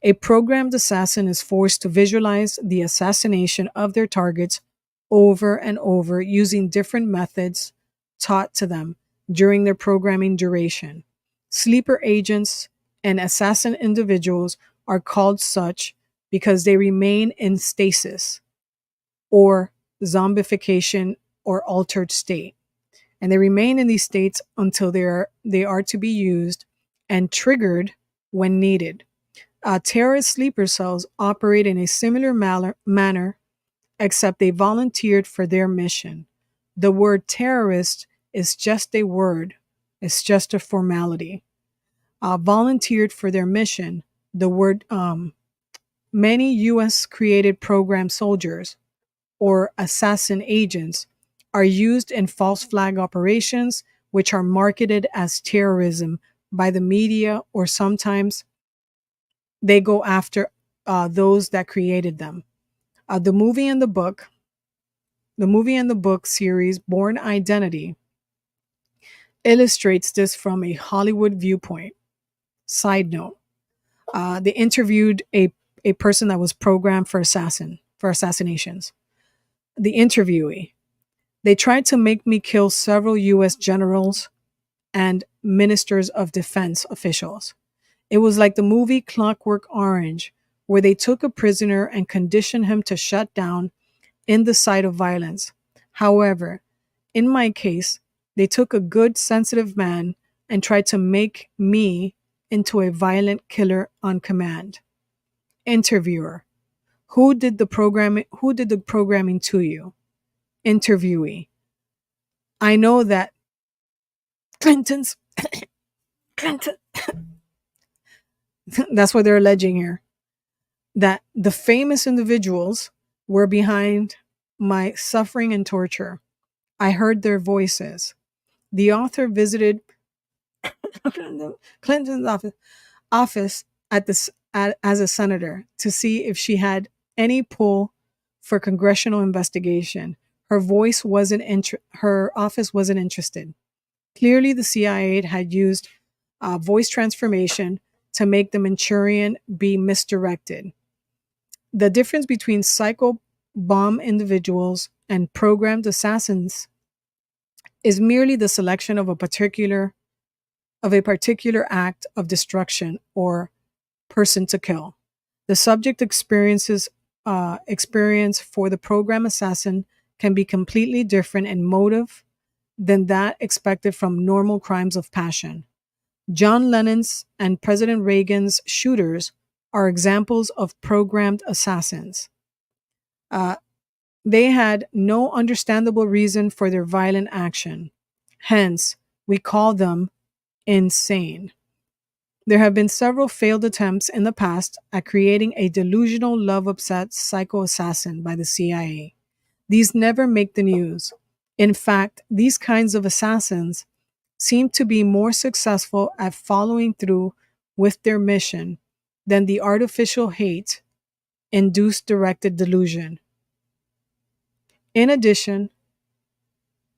A programmed assassin is forced to visualize the assassination of their targets over and over using different methods taught to them during their programming duration. Sleeper agents and assassin individuals are called such because they remain in stasis or zombification or altered state. And they remain in these states until they are to be used and triggered when needed. Terrorist sleeper cells operate in a similar manner, except they volunteered for their mission. The word terrorist is just a word, it's just a formality. Volunteered for their mission. The word many US created program soldiers or assassin agents are used in false flag operations, which are marketed as terrorism by the media, or sometimes they go after those that created them. The movie and the book series Born Identity illustrates this from a Hollywood viewpoint. Side note: they interviewed a person that was programmed for assassinations. The interviewee: they tried to make me kill several U.S. generals and ministers of defense officials. It was like the movie Clockwork Orange, where they took a prisoner and conditioned him to shut down in the sight of violence. However, in my case, they took a good, sensitive man and tried to make me into a violent killer on command. Interviewer: Who did the programming to you? Interviewee: I know that Clinton's Clinton. That's what they're alleging here. That the famous individuals were behind my suffering and torture. I heard their voices. The author visited Clinton's office as a senator to see if she had any pull for congressional investigation. Her office wasn't interested. Clearly, the CIA had used voice transformation to make the Manchurian be misdirected. The difference between psycho bomb individuals and programmed assassins is merely the selection of a particular act of destruction or person to kill. The subject experience for the program assassin can be completely different in motive than that expected from normal crimes of passion. John Lennon's and President Reagan's shooters are examples of programmed assassins. Uh, they had no understandable reason for their violent action. Hence, we call them insane. There have been several failed attempts in the past at creating a delusional, love-obsessed psycho assassin by the CIA. These never make the news. In fact, these kinds of assassins seem to be more successful at following through with their mission than the artificial hate induced directed delusion. In addition,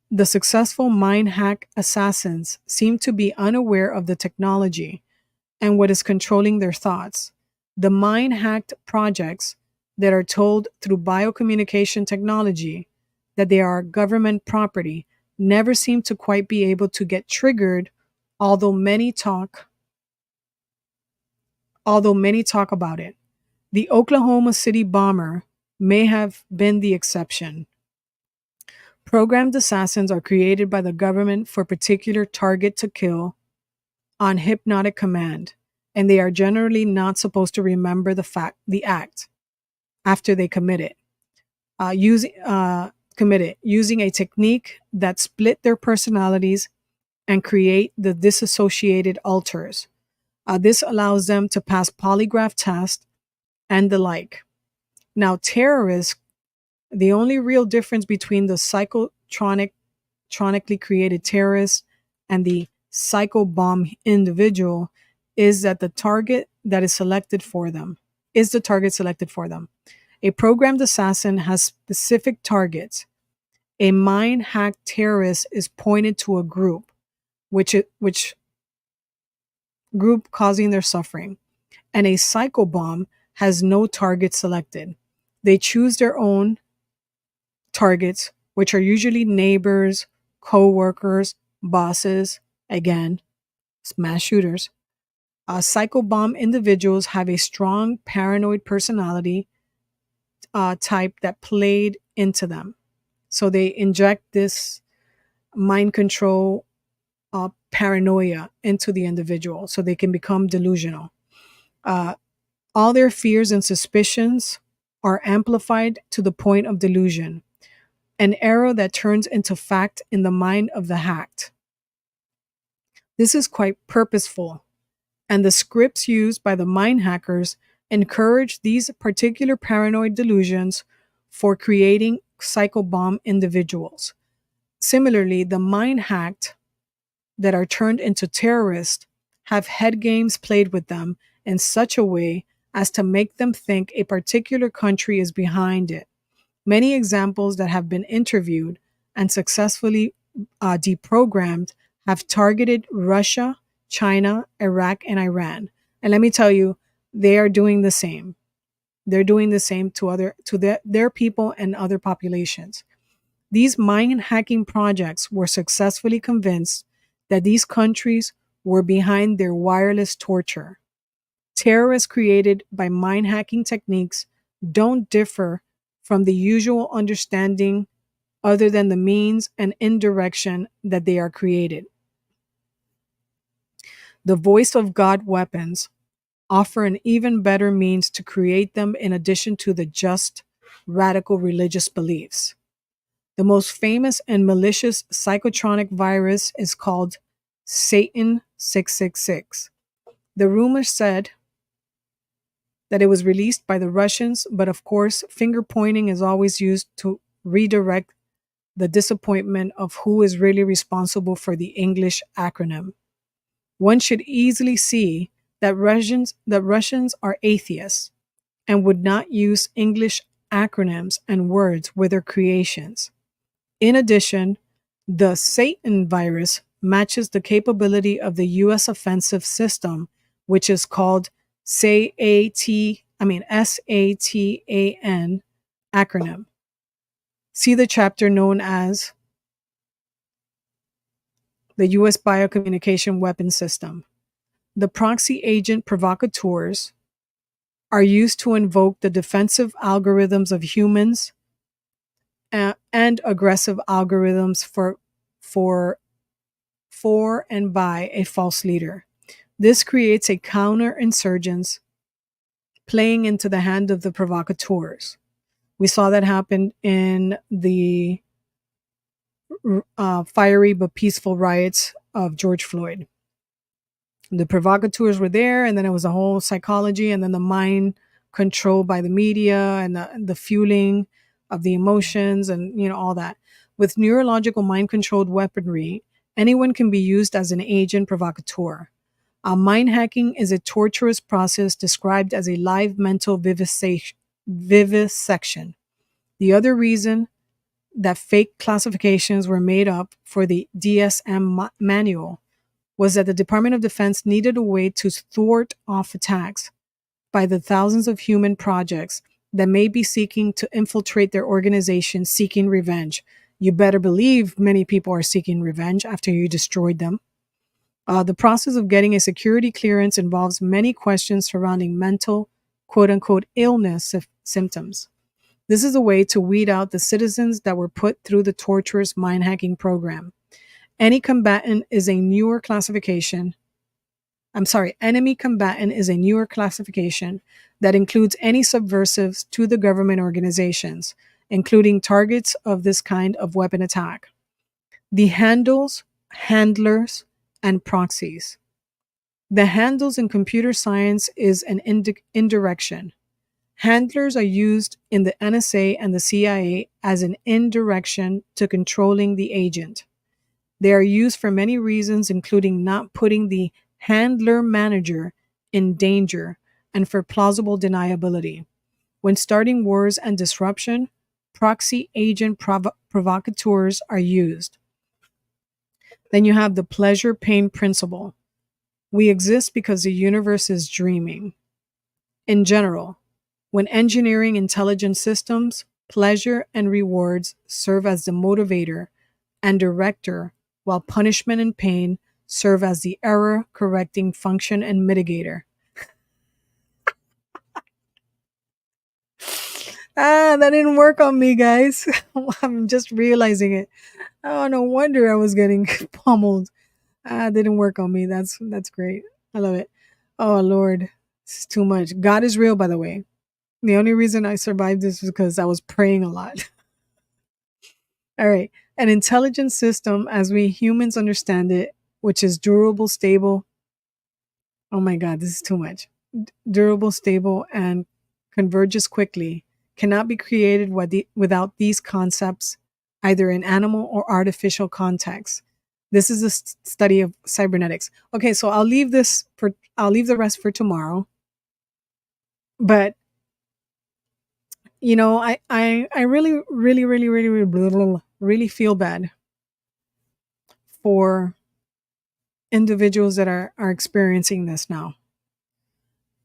the successful mind hack assassins seem to be unaware of the technology and what is controlling their thoughts. The mind hacked projects that are told through biocommunication technology that they are government property never seem to quite be able to get triggered, although many talk although many talk about it. The Oklahoma City bomber may have been the exception. Programmed assassins are created by the government for a particular target to kill on hypnotic command, and they are generally not supposed to remember the act after they commit it. Commit it using a technique that split their personalities and create the disassociated alters. This allows them to pass polygraph tests and the like. Now, terrorists, the only real difference between the psychotronically created terrorist and the psychobomb individual is that the target that is selected for them is the target selected for them. A programmed assassin has specific targets. A mind hacked terrorist is pointed to a group, which group causing their suffering, and a psychobomb has no target selected. They choose their own targets, which are usually neighbors, co-workers, bosses, again, mass shooters. Psychobomb individuals have a strong paranoid personality type that played into them. So they inject this mind control paranoia into the individual so they can become delusional. Uh, all their fears and suspicions are amplified to the point of delusion, an error that turns into fact in the mind of the hacked. This is quite purposeful, and the scripts used by the mind hackers encourage these particular paranoid delusions for creating psychobomb individuals. Similarly, the mind hacked that are turned into terrorists have head games played with them in such a way as to make them think a particular country is behind it. Many examples that have been interviewed and successfully deprogrammed have targeted Russia, China, Iraq, and Iran. And let me tell you, they are doing the same. They're doing the same to their people and other populations. These mind hacking projects were successfully convinced that these countries were behind their wireless torture. Terrorists created by mind hacking techniques don't differ from the usual understanding other than the means and indirection that they are created. The voice of God weapons offer an even better means to create them in addition to the just radical religious beliefs. The most famous and malicious psychotronic virus is called Satan 666. The rumor said that it was released by the Russians, but of course, finger pointing is always used to redirect the disappointment of who is really responsible for the English acronym. One should easily see that Russians are atheists and would not use English acronyms and words with their creations. In addition, the Satan virus matches the capability of the US offensive system, which is called SATAN acronym. See the chapter known as the US Biocommunication Weapons System. The proxy agent provocateurs are used to invoke the defensive algorithms of humans and aggressive algorithms for and by a false leader. This creates a counterinsurgence playing into the hand of the provocateurs. We saw that happen in the fiery but peaceful riots of George Floyd. The provocateurs were there, and then it was a whole psychology, and then the mind control by the media and the fueling of the emotions, and all that. With neurological mind controlled weaponry, anyone can be used as an agent provocateur. Mind hacking is a torturous process described as a live mental vivisection. The other reason that fake classifications were made up for the DSM manual was that the Department of Defense needed a way to thwart off attacks by the thousands of human projects that may be seeking to infiltrate their organization, seeking revenge. You better believe many people are seeking revenge after you destroyed them. The process of getting a security clearance involves many questions surrounding mental, quote unquote, illness symptoms. This is a way to weed out the citizens that were put through the torturous mind hacking program. Any combatant is a newer classification. I'm sorry, enemy combatant is a newer classification that includes any subversives to the government organizations, including targets of this kind of weapon attack. The handlers, and proxies. The handles in computer science is an indirection. Handlers are used in the NSA and the CIA as an indirection to controlling the agent. They are used for many reasons, including not putting the handler manager in danger and for plausible deniability. When starting wars and disruption, proxy agent provocateurs are used. Then you have the pleasure pain principle. We exist because the universe is dreaming. In general, when engineering intelligent systems, pleasure and rewards serve as the motivator and director, while punishment and pain serve as the error correcting function and mitigator. That didn't work on me, guys. I'm just realizing it. Oh, no wonder I was getting pummeled. Didn't work on me. That's great. I love it. Oh Lord, it's too much. God is real, by the way. The only reason I survived this was because I was praying a lot. All right. An intelligent system, as we humans understand it, which is durable, stable. Oh my God, this is too much. Durable, stable, and converges quickly, cannot be created without these concepts, either in animal or artificial context. This is a study of cybernetics. Okay, so I'll leave the rest for tomorrow. But I really, really, really, really, really, really feel bad for individuals that are experiencing this now.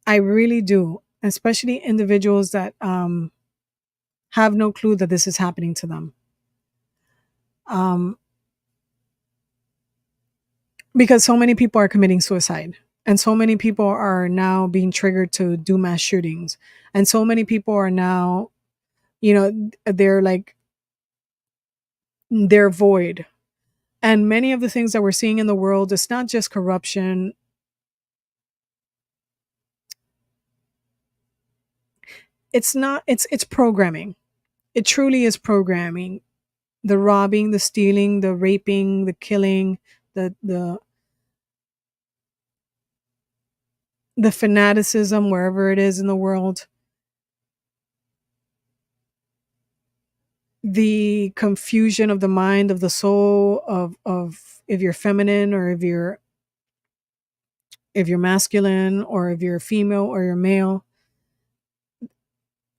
I really do, especially individuals that have no clue that this is happening to them. Um, because so many people are committing suicide, and so many people are now being triggered to do mass shootings, and so many people are now, they're like, they're void. And many of the things that we're seeing in the world, it's not just corruption. It's programming. It truly is programming. The robbing, the stealing, the raping, the killing, the the fanaticism wherever it is in the world, the confusion of the mind, of the soul, of if you're feminine or if you're masculine, or if you're female or you're male.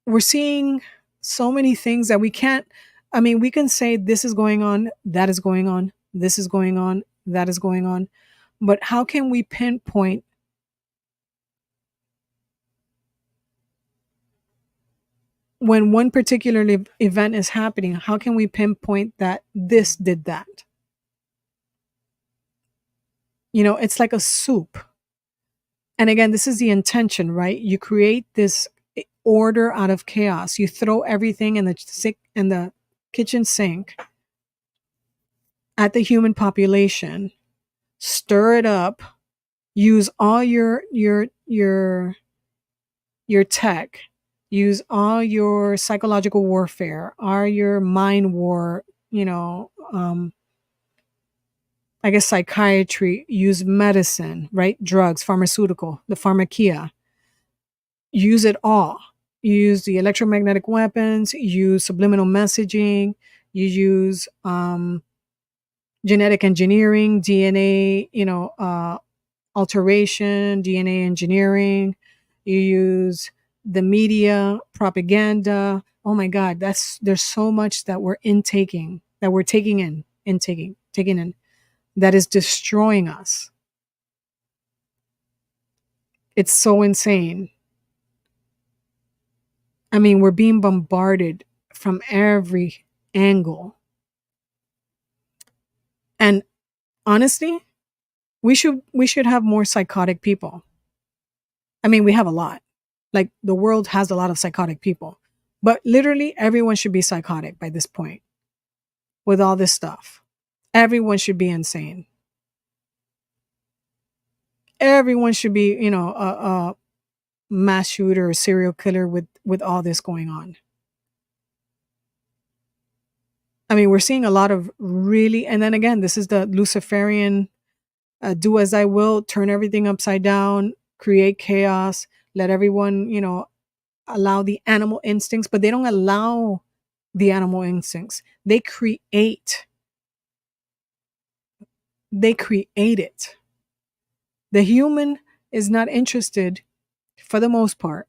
We're seeing so many things that we can't, I mean, we can say this is going on, that is going on, this is going on, that is going on, but how can we pinpoint when one particular event is happening? How can we pinpoint that this did that? It's like a soup. And again, this is the intention, right? You create this order out of chaos. You throw everything in the kitchen sink at the human population, stir it up, use all your tech, use all your psychological warfare, all your mind war, I guess psychiatry, use medicine, right? Drugs, pharmaceutical, the pharmakia. Use it all. You use the electromagnetic weapons, you use subliminal messaging, you use genetic engineering, DNA, alteration, DNA engineering. You use the media, propaganda. Oh my God, there's so much that we're intaking, that we're taking in, that is destroying us. It's so insane. I mean, we're being bombarded from every angle. And honestly, we should have more psychotic people. I mean, we have a lot. Like the world has a lot of psychotic people. But literally everyone should be psychotic by this point with all this stuff. Everyone should be insane. Everyone should be, a mass shooter or serial killer with all this going on. I mean, we're seeing a lot of really, and then again, this is the Luciferian do as I will, turn everything upside down, create chaos, let everyone, allow the animal instincts, but they don't allow the animal instincts. They create it. The human is not interested, for the most part.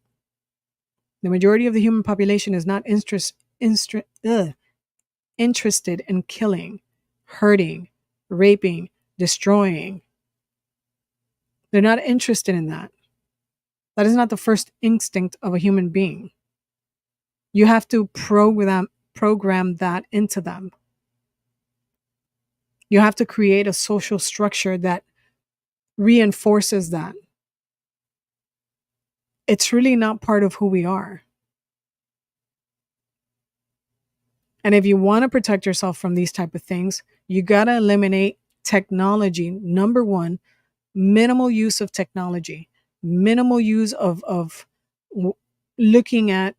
The majority of the human population is not interested in killing, hurting, raping, destroying. They're not interested in that. That is not the first instinct of a human being. You have to program that into them. You have to create a social structure that reinforces that. It's really not part of who we are. And if you want to protect yourself from these type of things, you got to eliminate technology. Number one, minimal use of technology, minimal use of looking at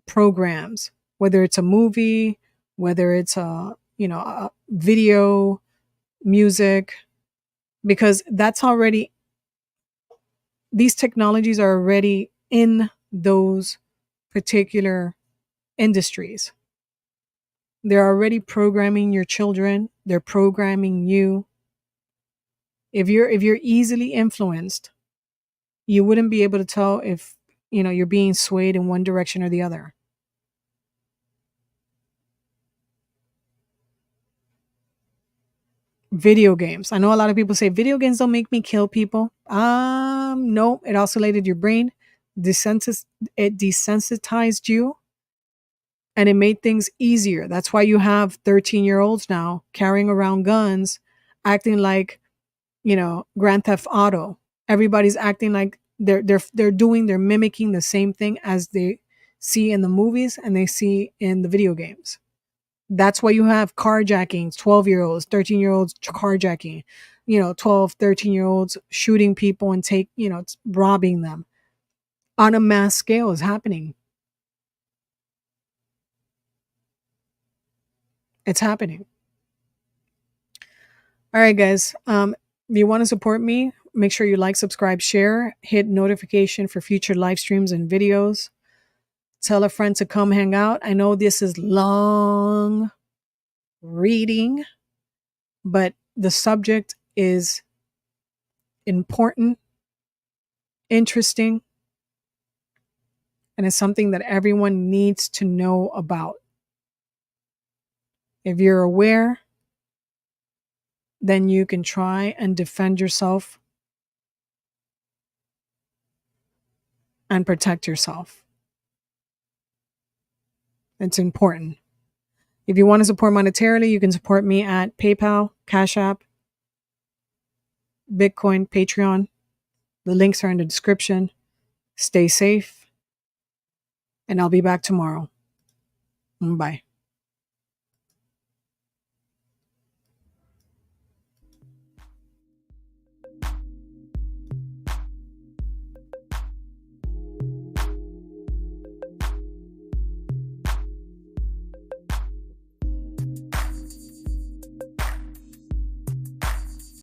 programs, whether it's a movie, whether it's a video, music, because these technologies are already in those particular industries. They're already programming your children. They're programming you. If you're easily influenced, you wouldn't be able to tell if you're being swayed in one direction or the other. Video games. I know a lot of people say video games don't make me kill people. No, it oscillated your brain, it desensitized you, and it made things easier. That's why you have 13-year-olds now carrying around guns, acting like, Grand Theft Auto. Everybody's acting like they're mimicking the same thing as they see in the movies and they see in the video games. That's why you have carjackings, 12-year-olds, 13-year-olds carjacking, 12, 13-year-olds shooting people and robbing them on a mass scale is happening. It's happening. All right, guys. If you want to support me, make sure you like, subscribe, share, hit notification for future live streams and videos. Tell a friend to come hang out. I know this is long reading, but the subject is important, interesting, and it's something that everyone needs to know about. If you're aware, then you can try and defend yourself and protect yourself. It's important. If you want to support monetarily, you can support me at PayPal, Cash App, Bitcoin, Patreon. The links are in the description. Stay safe, and I'll be back tomorrow. Bye.